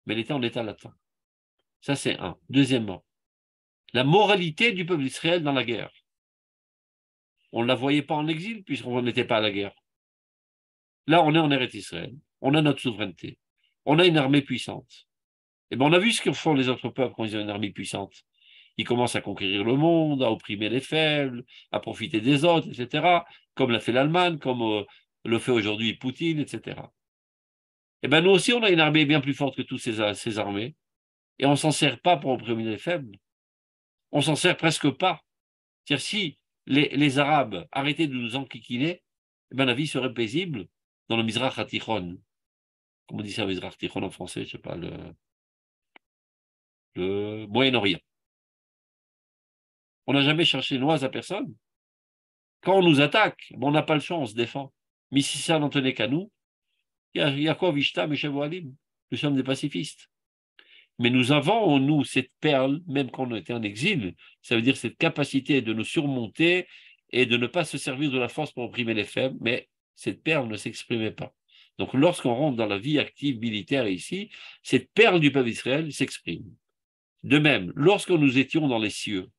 B: mais elle était en état latent. Ça, c'est un. Deuxièmement, la moralité du peuple d'Israël dans la guerre. On ne la voyait pas en exil, puisqu'on n'était pas à la guerre. Là, on est en Eretz Israël, on a notre souveraineté, on a une armée puissante. Et bien, on a vu ce que font les autres peuples quand ils ont une armée puissante. Ils commencent à conquérir le monde, à opprimer les faibles, à profiter des autres, etc., comme l'a fait l'Allemagne, comme le fait aujourd'hui Poutine, etc. Et bien, nous aussi, on a une armée bien plus forte que toutes ces armées, et on ne s'en sert pas pour opprimer les faibles. On s'en sert presque pas. C'est-à-dire, si les Arabes arrêtaient de nous enquiquiner, eh bien, la vie serait paisible dans le Mizrach HaTichon. Comment on dit ça, le Mizrach HaTichon en français? Je ne sais pas, le Moyen-Orient. On n'a jamais cherché noise à personne. Quand on nous attaque, on n'a pas le choix, on se défend. Mais si ça n'en tenait qu'à nous, il y a quoi, Vishta, Meshevoalim? Nous sommes des pacifistes. Mais nous avons en nous cette perle, même quand on était en exil, ça veut dire cette capacité de nous surmonter et de ne pas se servir de la force pour opprimer les faibles, mais cette perle ne s'exprimait pas. Donc lorsqu'on rentre dans la vie active militaire ici, cette perle du peuple d'Israël s'exprime. De même, lorsque nous étions dans les cieux,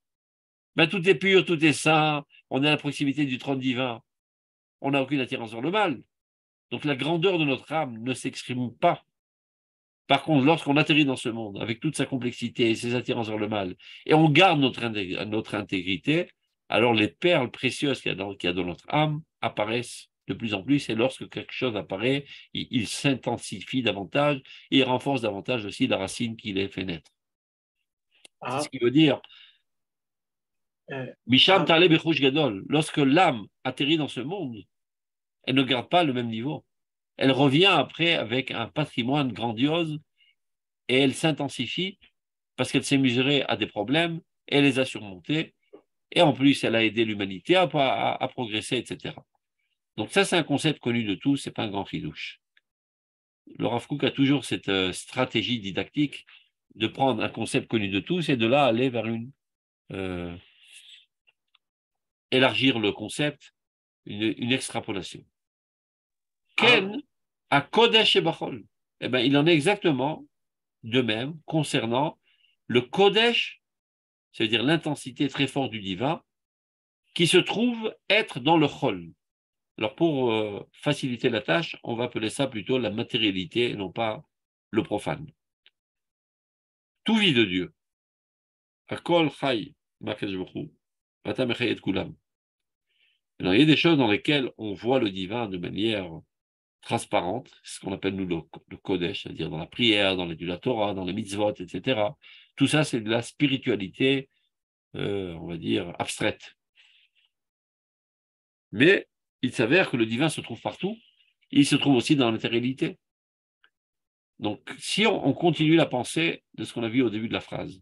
B: ben, tout est pur, tout est saint, on est à la proximité du trône divin, on n'a aucune attirance vers le mal. Donc la grandeur de notre âme ne s'exprime pas. Par contre, lorsqu'on atterrit dans ce monde, avec toute sa complexité et ses attirances vers le mal, et on garde notre intégrité, alors les perles précieuses qu'il y a dans notre âme apparaissent de plus en plus, et lorsque quelque chose apparaît, il s'intensifie davantage, et il renforce davantage aussi la racine qui les fait naître. C'est ce qui veut dire, Misham Taleb Bechouch Gadol, lorsque l'âme atterrit dans ce monde, elle ne garde pas le même niveau. Elle revient après avec un patrimoine grandiose, et elle s'intensifie parce qu'elle s'est mesurée à des problèmes, et elle les a surmontés, et en plus, elle a aidé l'humanité à progresser, etc. Donc ça, c'est un concept connu de tous, c'est pas un grand fidouche. Le Rav Kook a toujours cette stratégie didactique de prendre un concept connu de tous et de là aller vers élargir le concept, une extrapolation. Ken à Kodesh et Bachol. Eh bien, il en est exactement de même concernant le Kodesh, c'est-à-dire l'intensité très forte du divin, qui se trouve être dans le Chol. Alors, pour faciliter la tâche, on va appeler ça plutôt la matérialité et non pas le profane. Tout vit de Dieu. Akol Chai, Makadosh Baruch Hu, Vata Mechay et Kulam. Alors, il y a des choses dans lesquelles on voit le divin de manière transparente, ce qu'on appelle nous le Kodesh, c'est-à-dire dans la prière, dans la Torah, dans les mitzvot, etc. Tout ça, c'est de la spiritualité, on va dire, abstraite. Mais il s'avère que le divin se trouve partout, il se trouve aussi dans la matérialité. Donc, si on continue la pensée de ce qu'on a vu au début de la phrase,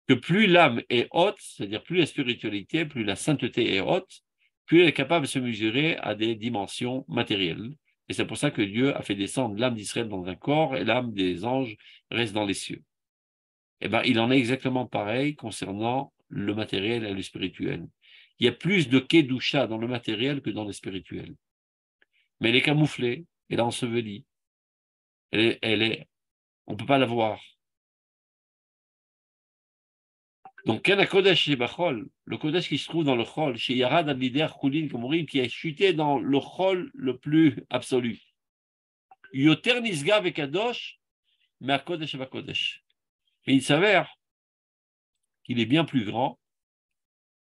B: que plus l'âme est haute, c'est-à-dire plus la spiritualité, plus la sainteté est haute, plus elle est capable de se mesurer à des dimensions matérielles. Et c'est pour ça que Dieu a fait descendre l'âme d'Israël dans un corps et l'âme des anges reste dans les cieux. Eh bien, il en est exactement pareil concernant le matériel et le spirituel. Il y a plus de kedusha dans le matériel que dans le spirituel. Mais elle est camouflée, elle est ensevelie. On ne peut pas la voir. Donc, Ken Kodesh chez Bachol, le Kodesh qui se trouve dans le Chol, chez Yarad Ablider Koulin Komorim, qui a chuté dans le Chol le plus absolu. Yoter Nisga avec Kadosh, mais à Kodesh et Kodesh. Mais il s'avère qu'il est bien plus grand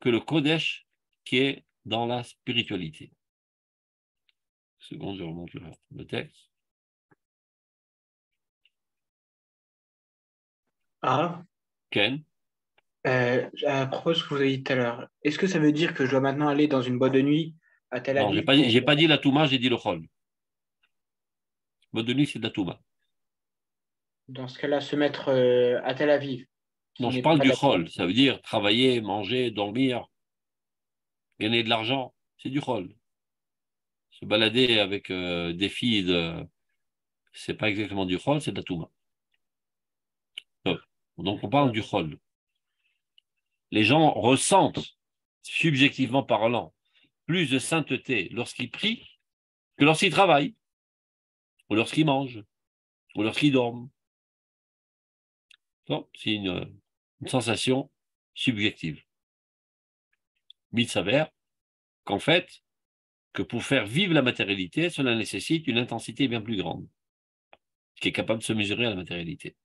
B: que le Kodesh qui est dans la spiritualité. Une seconde, je remonte le texte. Ken.
D: À propos de ce que vous avez dit tout à l'heure, est-ce que ça veut dire que je dois maintenant aller dans une boîte de nuit à Tel
B: Non,
D: Aviv
B: j'ai pas dit la Touma, j'ai dit le Chol. Boîte de nuit, c'est de la Touma.
D: Dans ce cas-là, se mettre à Tel Aviv?
B: Non, je parle du Chol. Ça veut dire travailler, manger, dormir, gagner de l'argent. C'est du Chol. Se balader avec des filles, c'est pas exactement du Chol, c'est de la Touma. Donc on parle du Chol. Les gens ressentent, subjectivement parlant, plus de sainteté lorsqu'ils prient que lorsqu'ils travaillent, ou lorsqu'ils mangent, ou lorsqu'ils dorment. C'est une sensation subjective. Mais il s'avère qu'en fait, que pour faire vivre la matérialité, cela nécessite une intensité bien plus grande, qui est capable de se mesurer à la matérialité.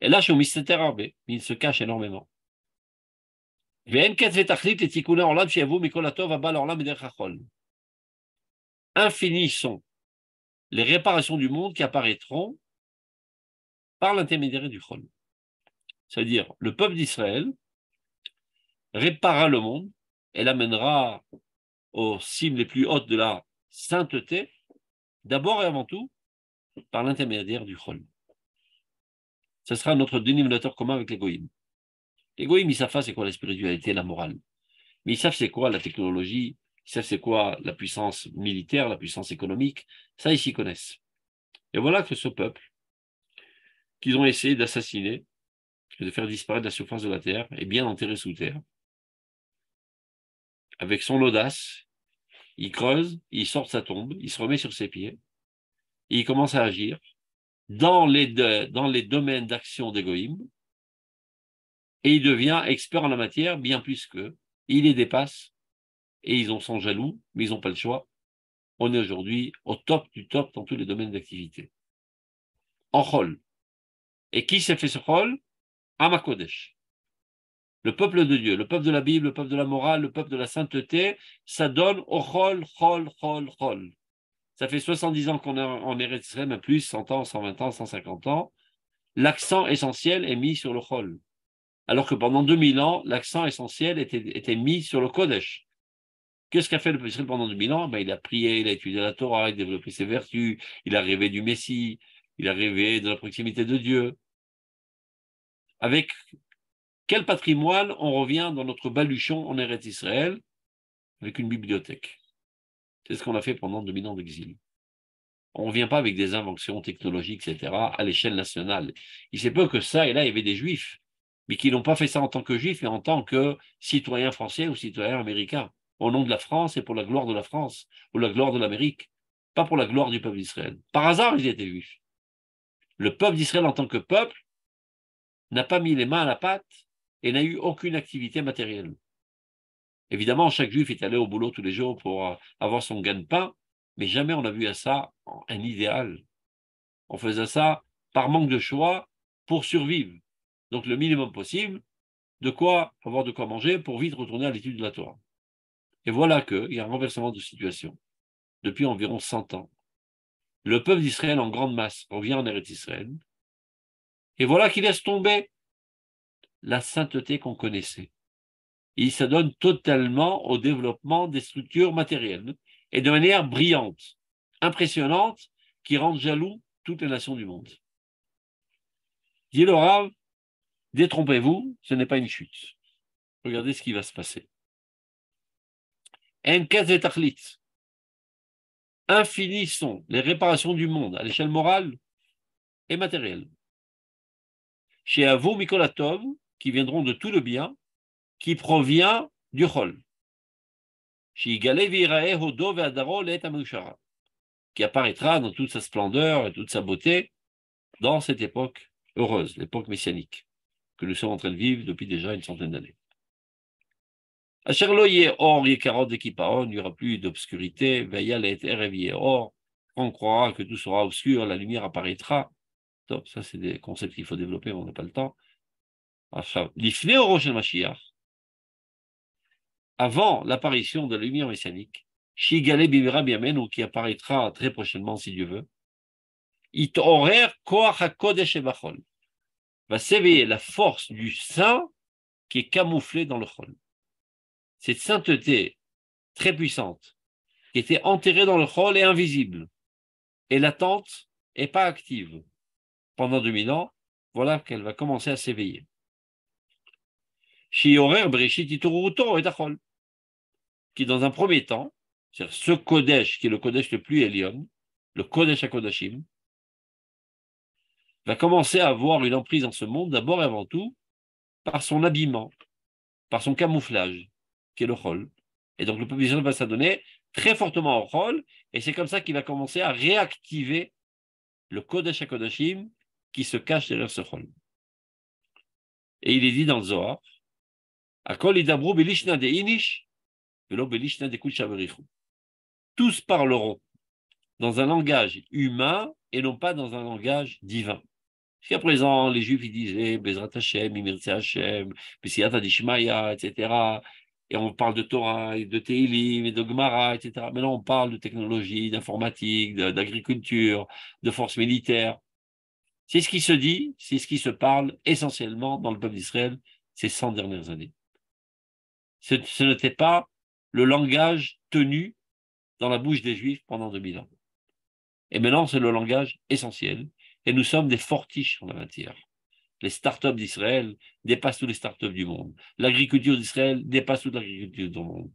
B: Et là, chez Mystère, il se cache énormément. Infinis sont les réparations du monde qui apparaîtront par l'intermédiaire du Chol. C'est-à-dire, le peuple d'Israël réparera le monde et l'amènera aux cimes les plus hautes de la sainteté, d'abord et avant tout, par l'intermédiaire du Chol. Ce sera notre dénominateur commun avec les goïms. Les goïms, ils savent c'est quoi la spiritualité, la morale. Mais ils savent c'est quoi la technologie, ils savent c'est quoi la puissance militaire, la puissance économique. Ça, ils s'y connaissent. Et voilà que ce peuple, qu'ils ont essayé d'assassiner, de faire disparaître de la surface de la terre, est bien enterré sous terre. Avec son audace, il creuse, il sort de sa tombe, il se remet sur ses pieds, et il commence à agir dans les domaines d'action d'Égoïm, et il devient expert en la matière, bien plus qu'eux. Il les dépasse, et ils en sont jaloux, mais ils n'ont pas le choix. On est aujourd'hui au top du top dans tous les domaines d'activité. En Chol. Et qui s'est fait ce Chol? Amakodesh. le peuple de Dieu, le peuple de la Bible, le peuple de la morale, le peuple de la sainteté, ça donne au chol, chol, chol, chol. Ça fait 70 ans qu'on est en Eretz Israël, même plus, 100 ans, 120 ans, 150 ans. L'accent essentiel est mis sur le chol. Alors que pendant 2000 ans, l'accent essentiel était mis sur le Kodesh. Qu'est-ce qu'a fait le peuple d'Israël pendant 2000 ans? Il a prié, il a étudié la Torah, il a développé ses vertus, il a rêvé du Messie, il a rêvé de la proximité de Dieu. Avec quel patrimoine on revient dans notre baluchon en Eretz Israël? Avec une bibliothèque. C'est ce qu'on a fait pendant 2000 ans d'exil. On ne revient pas avec des inventions technologiques, etc., à l'échelle nationale. Il se peut que ça et là, il y avait des juifs, mais qui n'ont pas fait ça en tant que juifs, mais en tant que citoyens français ou citoyens américains, au nom de la France et pour la gloire de la France, ou la gloire de l'Amérique, pas pour la gloire du peuple d'Israël. Par hasard, ils étaient juifs. Le peuple d'Israël, en tant que peuple, n'a pas mis les mains à la pâte et n'a eu aucune activité matérielle. Évidemment, chaque juif est allé au boulot tous les jours pour avoir son gagne-pain, mais jamais on a vu à ça un idéal. On faisait ça par manque de choix pour survivre. Donc le minimum possible, avoir de quoi manger pour vite retourner à l'étude de la Torah. Et voilà qu'il y a un renversement de situation depuis environ 100 ans. Le peuple d'Israël en grande masse revient en Eretz Israël, et voilà qu'il laisse tomber la sainteté qu'on connaissait. Il s'adonne totalement au développement des structures matérielles, et de manière brillante, impressionnante, qui rend jaloux toutes les nations du monde. Dit le Rav, détrompez-vous, ce n'est pas une chute. Regardez ce qui va se passer. Infinies sont les réparations du monde à l'échelle morale et matérielle. Chez Avo Mikolatov, qui viendront de tout le bien, qui provient du Chol. Chez Igale Virae Hodo Ve'adaro Le'et Ameushara, qui apparaîtra dans toute sa splendeur et toute sa beauté dans cette époque heureuse, l'époque messianique, que nous sommes en train de vivre depuis déjà une centaine d'années. Or, il n'y aura plus d'obscurité, or, on croira que tout sera obscur, la lumière apparaîtra. Donc, ça, c'est des concepts qu'il faut développer, on n'a pas le temps. Avant l'apparition de la lumière messianique, Shigale Bimera Biamenu, qui apparaîtra très prochainement, si Dieu veut, va s'éveiller la force du saint qui est camouflée dans le chol. Cette sainteté très puissante, qui était enterrée dans le chol et invisible, et latente et pas active pendant 2000 ans, voilà qu'elle va commencer à s'éveiller. Qui dans un premier temps, c'est-à-dire ce Kodesh, qui est le Kodesh le plus Elion, le Kodesh HaKodashim, va commencer à avoir une emprise dans ce monde, d'abord et avant tout, par son habillement, par son camouflage, qui est le Chol. Et donc le peuple d'Israël va s'adonner très fortement au Chol, et c'est comme ça qu'il va commencer à réactiver le Kodesh HaKodashim qui se cache derrière ce Chol. Et il est dit dans le Zohar, Akol idabru belishna de inish, velo belishna de kul shaverichu. Tous parleront dans un langage humain et non pas dans un langage divin. Jusqu'à présent, les Juifs ils disaient Bezrat Hashem, Imirtse Hashem, B'siyata Dishmaya, etc. Et on parle de Torah, et de Teilim, et de Gemara, etc. Maintenant, on parle de technologie, d'informatique, d'agriculture, de forces militaires. C'est ce qui se dit, c'est ce qui se parle essentiellement dans le peuple d'Israël ces 100 dernières années. Ce n'était pas le langage tenu dans la bouche des Juifs pendant 2000 ans. Et maintenant, c'est le langage essentiel. Et nous sommes des fortiches en la matière. Les startups d'Israël dépassent tous les startups du monde. L'agriculture d'Israël dépasse toute l'agriculture du monde.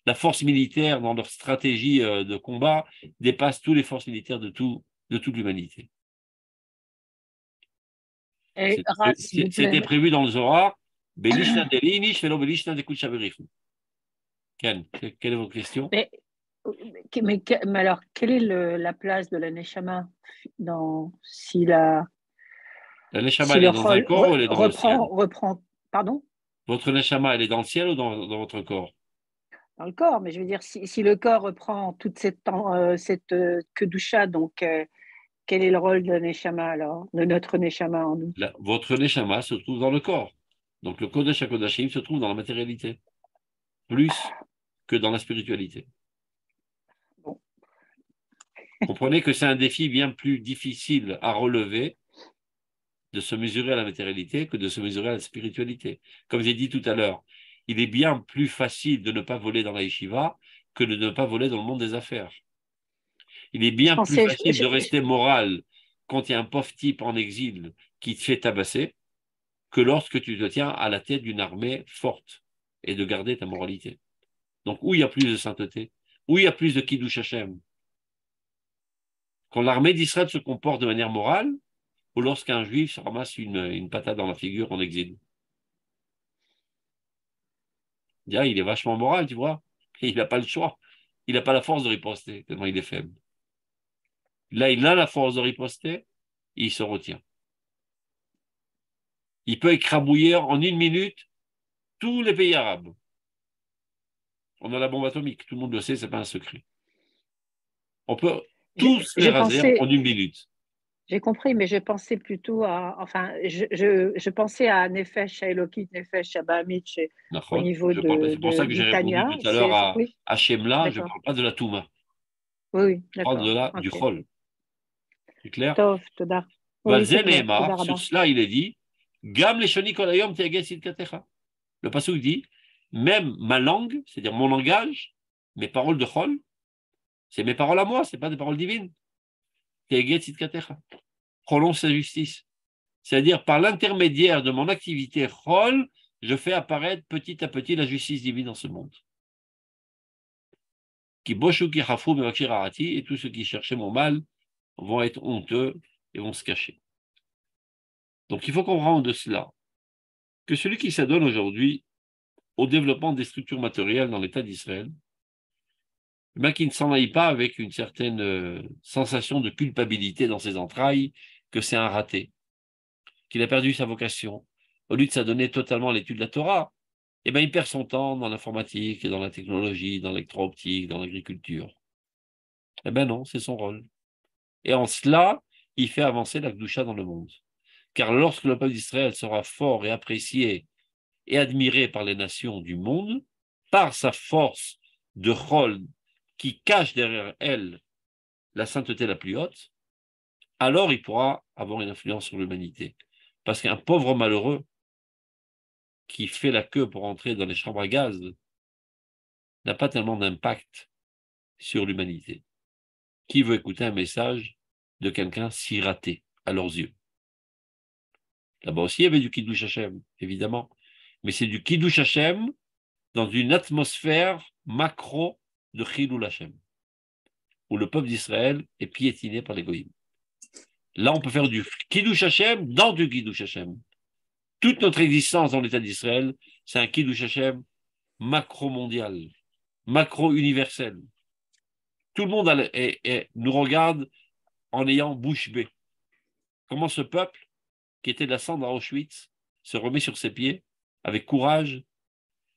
B: La force militaire, dans leur stratégie de combat, dépasse toutes les forces militaires de toute l'humanité. C'était prévu dans le Zohar. Belishna de l'inish, velo belishna de kul shaverichu. Ken, quelle est votre question?
E: Mais alors, quelle est la place de la Neshama si
B: la Neshama, elle est dans un corps ou elle est dans le ciel?
E: Pardon?
B: Votre Neshama, elle est dans le ciel ou dans votre corps?
E: Dans le corps, mais je veux dire, si le corps reprend toute cette kedusha, donc quel est le rôle de la Neshama alors, de notre Neshama en nous?
B: Votre Neshama se trouve dans le corps. Donc le Kodesh HaKodashim se trouve dans la matérialité, plus que dans la spiritualité.
E: Bon.
B: Comprenez que c'est un défi bien plus difficile à relever de se mesurer à la matérialité que de se mesurer à la spiritualité. Comme j'ai dit tout à l'heure, il est bien plus facile de ne pas voler dans la yeshiva que de ne pas voler dans le monde des affaires. Il est bien plus facile de rester moral quand il y a un pauvre type en exil qui te fait tabasser que lorsque tu te tiens à la tête d'une armée forte et de garder ta moralité. Donc, où il y a plus de sainteté, où il y a plus de Kiddush Hashem, quand l'armée d'Israël se comporte de manière morale ou lorsqu'un juif se ramasse une patate dans la figure en exil. Il est vachement moral, tu vois. Il n'a pas le choix. Il n'a pas la force de riposter, tellement il est faible. Là, il a la force de riposter, et il se retient. Il peut écrabouiller en 1 minute tous les pays arabes. On a la bombe atomique, tout le monde le sait, ce n'est pas un secret. On peut tous les raser en 1 minute.
E: J'ai compris, mais je pensais plutôt je pensais à Nefesh, à Elokit, Nefesh, à Bahamit, au niveau de
B: c'est pour ça que j'ai répondu tout à l'heure à Shemla, je ne parle pas de la Touma.
E: Oui,
B: je parle du Chol. C'est clair?
E: Oui,
B: sur cela, il est dit Gam leshoni kol hayom te'eged sidkatecha. Le pasuk dit même ma langue, c'est-à-dire mon langage, mes paroles de Chol, c'est mes paroles à moi, ce n'est pas des paroles divines. Te'eged sidkatecha. Prolonge sa justice. C'est-à-dire, par l'intermédiaire de mon activité Chol, je fais apparaître petit à petit la justice divine dans ce monde. Ki boshu ki chafu mevakshir harati, et tous ceux qui cherchaient mon mal vont être honteux et vont se cacher. Donc, il faut comprendre de cela que celui qui s'adonne aujourd'hui au développement des structures matérielles dans l'État d'Israël, qui ne s'en aille pas avec une certaine sensation de culpabilité dans ses entrailles, que c'est un raté, qu'il a perdu sa vocation, au lieu de s'adonner totalement à l'étude de la Torah, il perd son temps dans l'informatique, dans la technologie, dans l'électro-optique, dans l'agriculture. Non, c'est son rôle. Et en cela, il fait avancer la Kedusha dans le monde. Car lorsque le peuple d'Israël sera fort et apprécié et admiré par les nations du monde, par sa force de Chol qui cache derrière elle la sainteté la plus haute, alors il pourra avoir une influence sur l'humanité. Parce qu'un pauvre malheureux qui fait la queue pour entrer dans les chambres à gaz n'a pas tellement d'impact sur l'humanité. Qui veut écouter un message de quelqu'un si raté à leurs yeux? Là-bas aussi, il y avait du Kiddush Hashem, évidemment. Mais c'est du Kiddush Hashem dans une atmosphère macro de Chilul Hashem, où le peuple d'Israël est piétiné par les goïms. Là, on peut faire du Kiddush Hashem dans du Kiddush Hashem. Toute notre existence dans l'État d'Israël, c'est un Kiddush Hashem macro-mondial, macro-universel. Tout le monde nous regarde en ayant bouche bée. Comment ce peuple, qui était de la cendre à Auschwitz, se remet sur ses pieds avec courage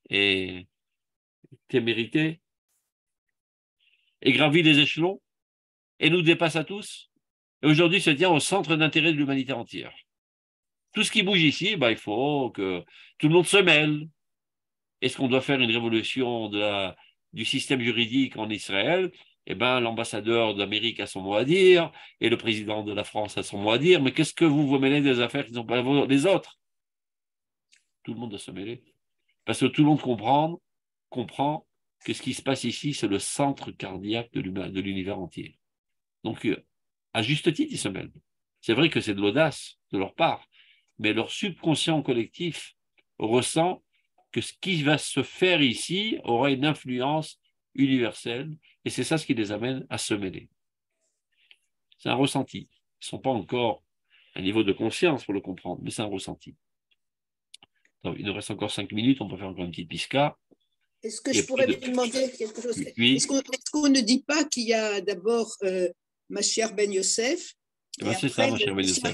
B: et témérité, et gravit les échelons, et nous dépasse à tous, et aujourd'hui se tient au centre d'intérêt de l'humanité entière. Tout ce qui bouge ici, il faut que tout le monde se mêle. Est-ce qu'on doit faire une révolution du système juridique en Israël? L'ambassadeur d'Amérique a son mot à dire, et le président de la France a son mot à dire, mais qu'est-ce que vous mêlez des affaires qui ne sont pas les autres? Tout le monde doit se mêler. Parce que tout le monde comprend que ce qui se passe ici, c'est le centre cardiaque de l'univers entier. Donc, à juste titre, ils se mêlent. C'est vrai que c'est de l'audace de leur part, mais leur subconscient collectif ressent que ce qui va se faire ici aura une influence universelle, et c'est ça ce qui les amène à se mêler. C'est un ressenti. Ils ne sont pas encore à un niveau de conscience pour le comprendre, mais c'est un ressenti. Donc, il nous reste encore 5 minutes, on peut faire encore une petite pisca.
F: Est-ce que je pourrais vous demander quelque chose? Oui. Est-ce qu'on ne dit pas qu'il y a d'abord Mashiach Ben Yosef?
B: C'est ça, Mashiach Ben Yosef.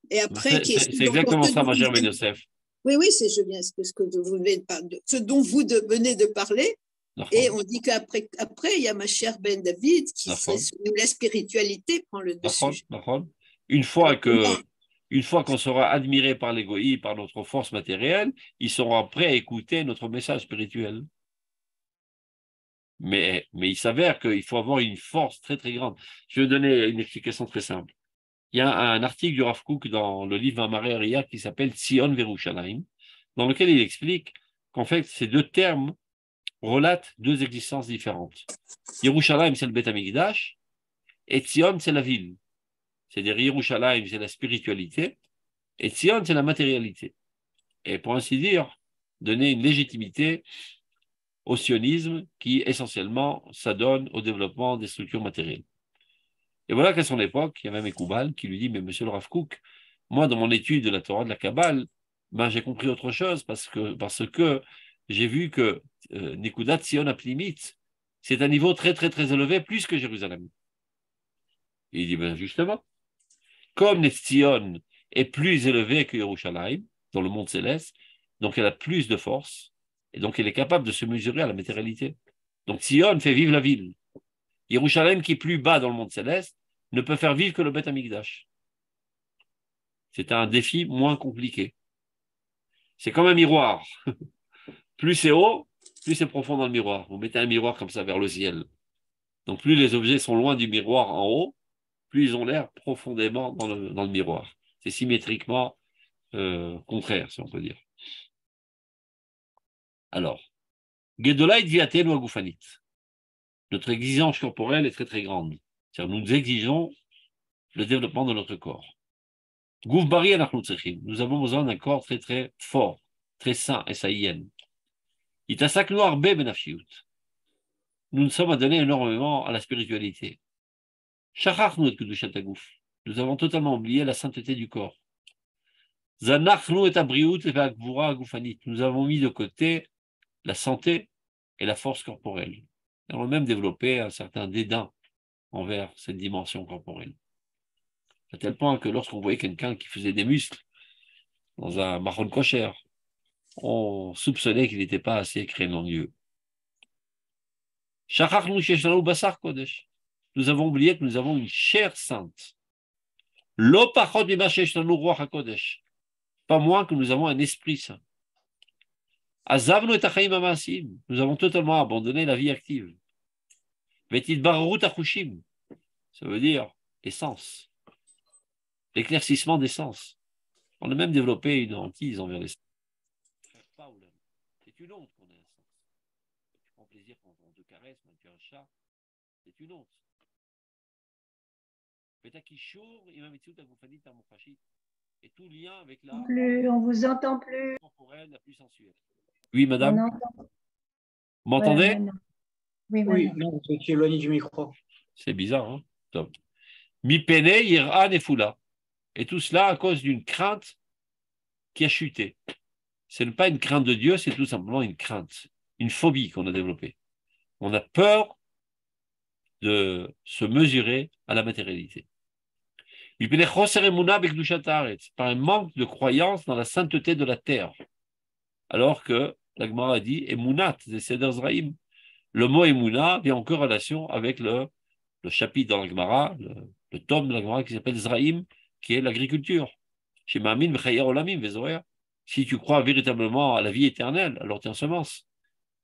F: Et après,
B: c'est exactement ça, Mashiach Ben Yosef.
F: Oui, c'est bien ce dont vous venez de parler. Et on dit qu'après, il y a Mashiach Ben David, où la spiritualité prend le dessus.
B: Une fois que une fois qu'on sera admiré par l'égoïsme, par notre force matérielle, ils seront prêts à écouter notre message spirituel. Mais il s'avère qu'il faut avoir une force très très grande. Je vais donner une explication très simple. Il y a un article du Rav Kook dans le livre Amaré Ariya qui s'appelle Tzion Verushalayim, dans lequel il explique qu'en fait, ces deux termes relatent deux existences différentes. Yerushalayim, c'est le Beth Amikdash, et Tzion, c'est la ville. C'est-à-dire Yerushalayim, c'est la spiritualité, et Tzion, c'est la matérialité. Et pour ainsi dire, donner une légitimité au sionisme qui, essentiellement, s'adonne au développement des structures matérielles. Et voilà qu'à son époque, il y a même Ekoubal qui lui dit, mais monsieur le Rav Kook, moi, dans mon étude de la Torah de la Kabbale, ben, j'ai compris autre chose parce que j'ai vu que Nekudat Sion Aplimit, c'est un niveau très, très, très élevé, plus que Jérusalem. Et il dit, ben, justement, comme Sion est plus élevé que Yerushalayim, dans le monde céleste, donc elle a plus de force, et donc elle est capable de se mesurer à la matérialité. Donc Sion fait vivre la ville. Yerushalayim, qui est plus bas dans le monde céleste, ne peut faire vivre que le Beth Amikdash. C'est un défi moins compliqué. C'est comme un miroir. Plus c'est haut, plus c'est profond dans le miroir. Vous mettez un miroir comme ça vers le ciel. Donc plus les objets sont loin du miroir en haut, plus ils ont l'air profondément dans le miroir. C'est symétriquement contraire, si on peut dire. Alors, Gedolait Viaten ou Goufanit. Notre exigence corporelle est très très grande. C'est-à-dire nous exigeons le développement de notre corps. Gouf Bari nous avons besoin d'un corps très très fort, très sain, S-A-I-N. Itasak Noir B Benafiout. Nous nous sommes adonnés énormément à la spiritualité. Shachachnu et Kedushat Hagouf. Nous avons totalement oublié la sainteté du corps. Zanachnu et Abriout et Vagvura Goufanit. Nous avons mis de côté la santé et la force corporelle. Nous avons même développé un certain dédain envers cette dimension corporelle. À tel point que lorsqu'on voyait quelqu'un qui faisait des muscles dans un marron kosher, on soupçonnait qu'il n'était pas assez crénonieux. Nous avons oublié que nous avons une chair sainte. Pas moins que nous avons un esprit saint. Nous avons totalement abandonné la vie active. Ça veut dire essence, l'éclaircissement des sens. On a même développé une hantise envers les sens. C'est une honte qu'on ait un sens. Tu prends plaisir quand on te caresse, quand tu as un chat. C'est une honte. Et tout lien avec la
C: On vous entend plus.
B: corporelle la plus sensuelle. Oui, madame. Vous m'entendez?
C: Oui,
D: Oui, non, vous étiez éloigné du micro.
B: C'est bizarre, hein? Top. Mi pene, ira, nefula. Et tout cela à cause d'une crainte qui a chuté. Ce n'est pas une crainte de Dieu, c'est tout simplement une crainte, une phobie qu'on a développée. On a peur de se mesurer à la matérialité. Par un manque de croyance dans la sainteté de la terre. Alors que la Gemara a dit Emunat, le mot Emuna vient en corrélation avec le chapitre dans la Gemara, le tome de la Gemara qui s'appelle Zraïm, qui est l'agriculture. Chez Ma'amin, Olamim, Vezoria. Si tu crois véritablement à la vie éternelle, alors tu ensemences.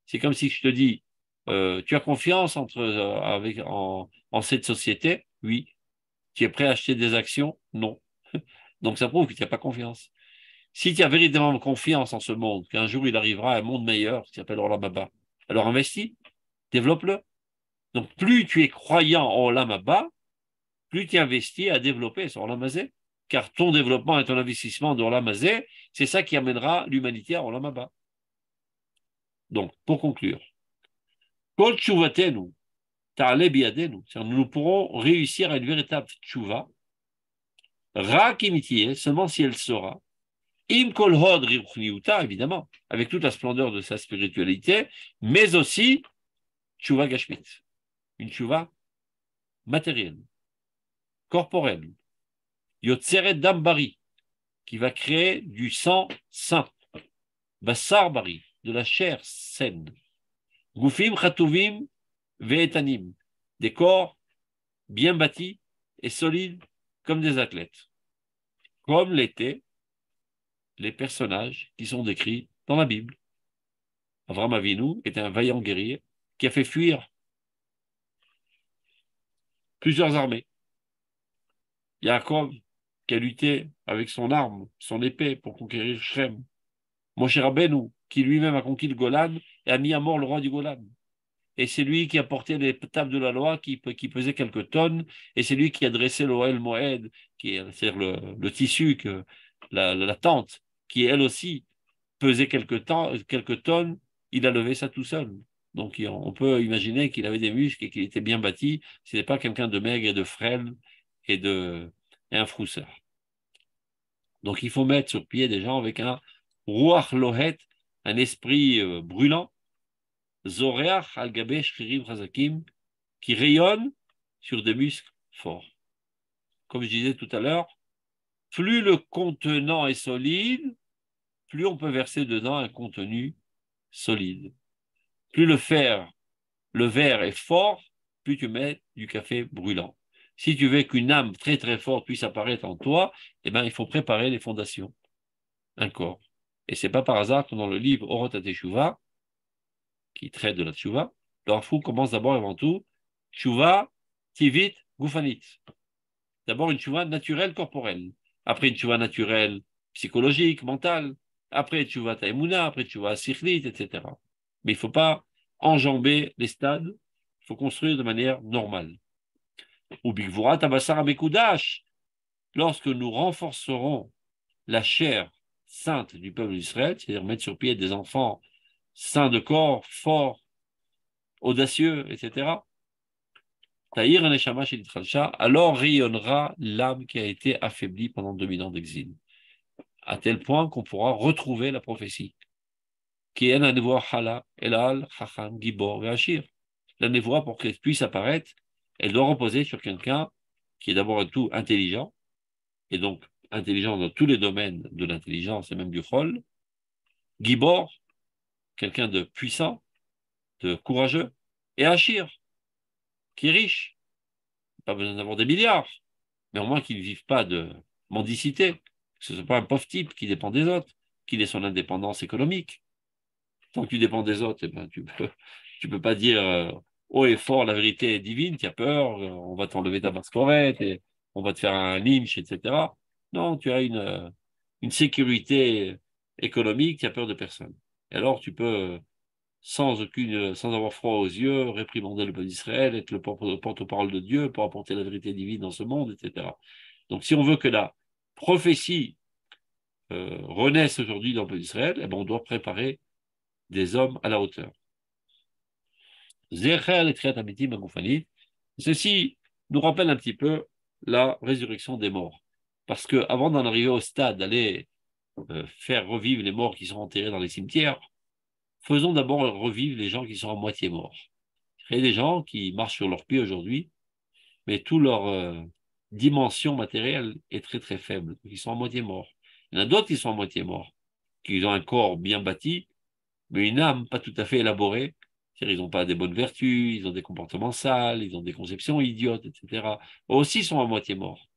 B: C'est comme si je te dis tu as confiance en cette société? Oui. Tu es prêt à acheter des actions? Non. Donc ça prouve que tu n'as pas confiance. Si tu as véritablement confiance en ce monde, qu'un jour il arrivera un monde meilleur qui s'appelle Olam Haba, alors investis, développe-le. Donc plus tu es croyant en Olam Haba, plus tu investis à développer sur Olam Hazé, car ton développement et ton investissement dans Olam Hazé, c'est ça qui amènera l'humanité à Olam Haba. Donc, pour conclure, Kol Tshuvatenu, Ta'ale Biadenu, nous pourrons réussir à une véritable Tshuva, Ra Kimitiye, seulement si elle sera, Im Kol Hod Riruchniuta, évidemment, avec toute la splendeur de sa spiritualité, mais aussi Tshuva Gashmit, une Tshuva matérielle, corporelle, Yotzeret Dambari, qui va créer du sang saint, Bassar Bari, de la chair saine, Goufim Khatuvim Ve'etanim, des corps bien bâtis et solides comme des athlètes. comme l'étaient les personnages qui sont décrits dans la Bible. Avraham Avinu était un vaillant guerrier qui a fait fuir plusieurs armées. Yaakov, qui a lutté avec son arme, son épée, pour conquérir Shrem. Moshe Rabbeinu, qui lui-même a conquis le Golan et a mis à mort le roi du Golan. Et c'est lui qui a porté les tables de la loi qui pesaient quelques tonnes, et c'est lui qui a dressé le Ohel Moed, c'est-à-dire le tissu, la tente, qui elle aussi pesait quelques tonnes, il a levé ça tout seul. Donc on peut imaginer qu'il avait des muscles et qu'il était bien bâti, ce n'était pas quelqu'un de maigre et de frêle et un frousseur. Donc il faut mettre sur pied des gens avec un Ruach Lohet, un esprit brûlant, Zoreach al-Gabe Shririm Chazakim, qui rayonne sur des muscles forts. Comme je disais tout à l'heure, plus le contenant est solide, plus on peut verser dedans un contenu solide. Plus le verre est fort, plus tu mets du café brûlant. Si tu veux qu'une âme très très forte puisse apparaître en toi, eh ben, il faut préparer les fondations, un corps. Et c'est pas par hasard que dans le livre Orot HaTeshuva, qui traite de la Teshuva, le Rav Kook commence d'abord et avant tout Teshuva Tivit Gufanit. D'abord une Teshuva naturelle corporelle, après une Teshuva naturelle psychologique, mentale, après Teshuva Taemuna, après Teshuva Sikhlit, etc. Mais il ne faut pas enjamber les stades, il faut construire de manière normale. Ou Bigvurat Abassar Amekudash, lorsque nous renforcerons la chair sainte du peuple d'Israël, c'est-à-dire mettre sur pied des enfants saints de corps, forts, audacieux, etc. Alors rayonnera l'âme qui a été affaiblie pendant 2000 ans d'exil, à tel point qu'on pourra retrouver la prophétie. Qui est la névoie Hala, Elal, Chacham, Gibor et Achir. La névoie, pour qu'elle puisse apparaître, elle doit reposer sur quelqu'un qui est d'abord tout intelligent, et donc intelligent dans tous les domaines de l'intelligence et même du chol. Gibor, quelqu'un de puissant, de courageux, et Achir, qui est riche. Pas besoin d'avoir des milliards, mais au moins qu'il ne vive pas de mendicité, que ce ne soit pas un pauvre type qui dépend des autres, qu'il ait son indépendance économique. Tant que tu dépends des autres, eh ben, tu peux pas dire haut et fort la vérité est divine, tu as peur, on va t'enlever ta basse-corette, et on va te faire un lynch, etc. Non, tu as une sécurité économique, tu n'as peur de personne. Et alors tu peux, sans avoir froid aux yeux, réprimander le peuple d'Israël, être le porte-parole de Dieu pour apporter la vérité divine dans ce monde, etc. Donc si on veut que la prophétie renaisse aujourd'hui dans le peuple d'Israël, eh ben, on doit préparer des hommes à la hauteur. Ceci nous rappelle un petit peu la résurrection des morts. Parce qu'avant d'en arriver au stade d'aller faire revivre les morts qui sont enterrés dans les cimetières, faisons d'abord revivre les gens qui sont à moitié morts. Il y a des gens qui marchent sur leurs pieds aujourd'hui, mais toute leur dimension matérielle est très très faible. Ils sont à moitié morts. Il y en a d'autres qui sont à moitié morts, qui ont un corps bien bâti, mais une âme pas tout à fait élaborée. C'est-à-dire ils n'ont pas des bonnes vertus, ils ont des comportements sales, ils ont des conceptions idiotes, etc. Eux aussi sont à moitié morts.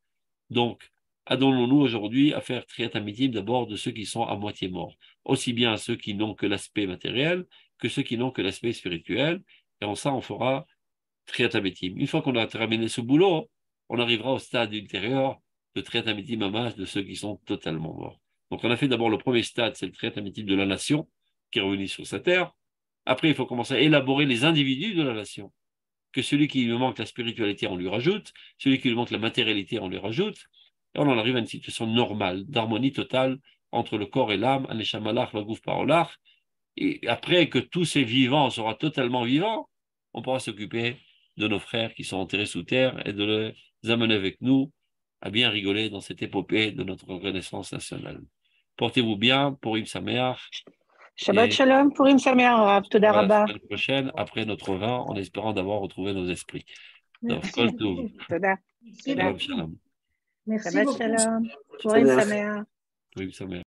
B: Donc, adonnons-nous aujourd'hui à faire triat amitim d'abord de ceux qui sont à moitié morts, aussi bien à ceux qui n'ont que l'aspect matériel que ceux qui n'ont que l'aspect spirituel, et en ça on fera triat amitim. Une fois qu'on a terminé ce boulot, on arrivera au stade ultérieur de triat amitim mamas de ceux qui sont totalement morts. Donc on a fait d'abord le premier stade, c'est le triat amitim de la nation, qui est revenu sur sa terre. Après, il faut commencer à élaborer les individus de la nation. Que celui qui lui manque la spiritualité, on lui rajoute. Celui qui lui manque la matérialité, on lui rajoute. Et on en arrive à une situation normale, d'harmonie totale entre le corps et l'âme, Aneshamalach, Vagouf Parolach. Et après que tous ces vivants seront totalement vivants, on pourra s'occuper de nos frères qui sont enterrés sous terre et de les amener avec nous à bien rigoler dans cette épopée de notre renaissance nationale. Portez-vous bien, Purim Sameach.
E: Shabbat Shalom, Purim Sameach, Rav, Toda Rabba.
B: La semaine prochaine, après notre vin, en espérant d'avoir retrouvé nos esprits.
C: Merci.
E: Toda.
B: Shalom, shalom.
C: Merci
E: Shabbat
C: beaucoup.
E: Shalom, Purim Sameach.
B: Purim Sameach.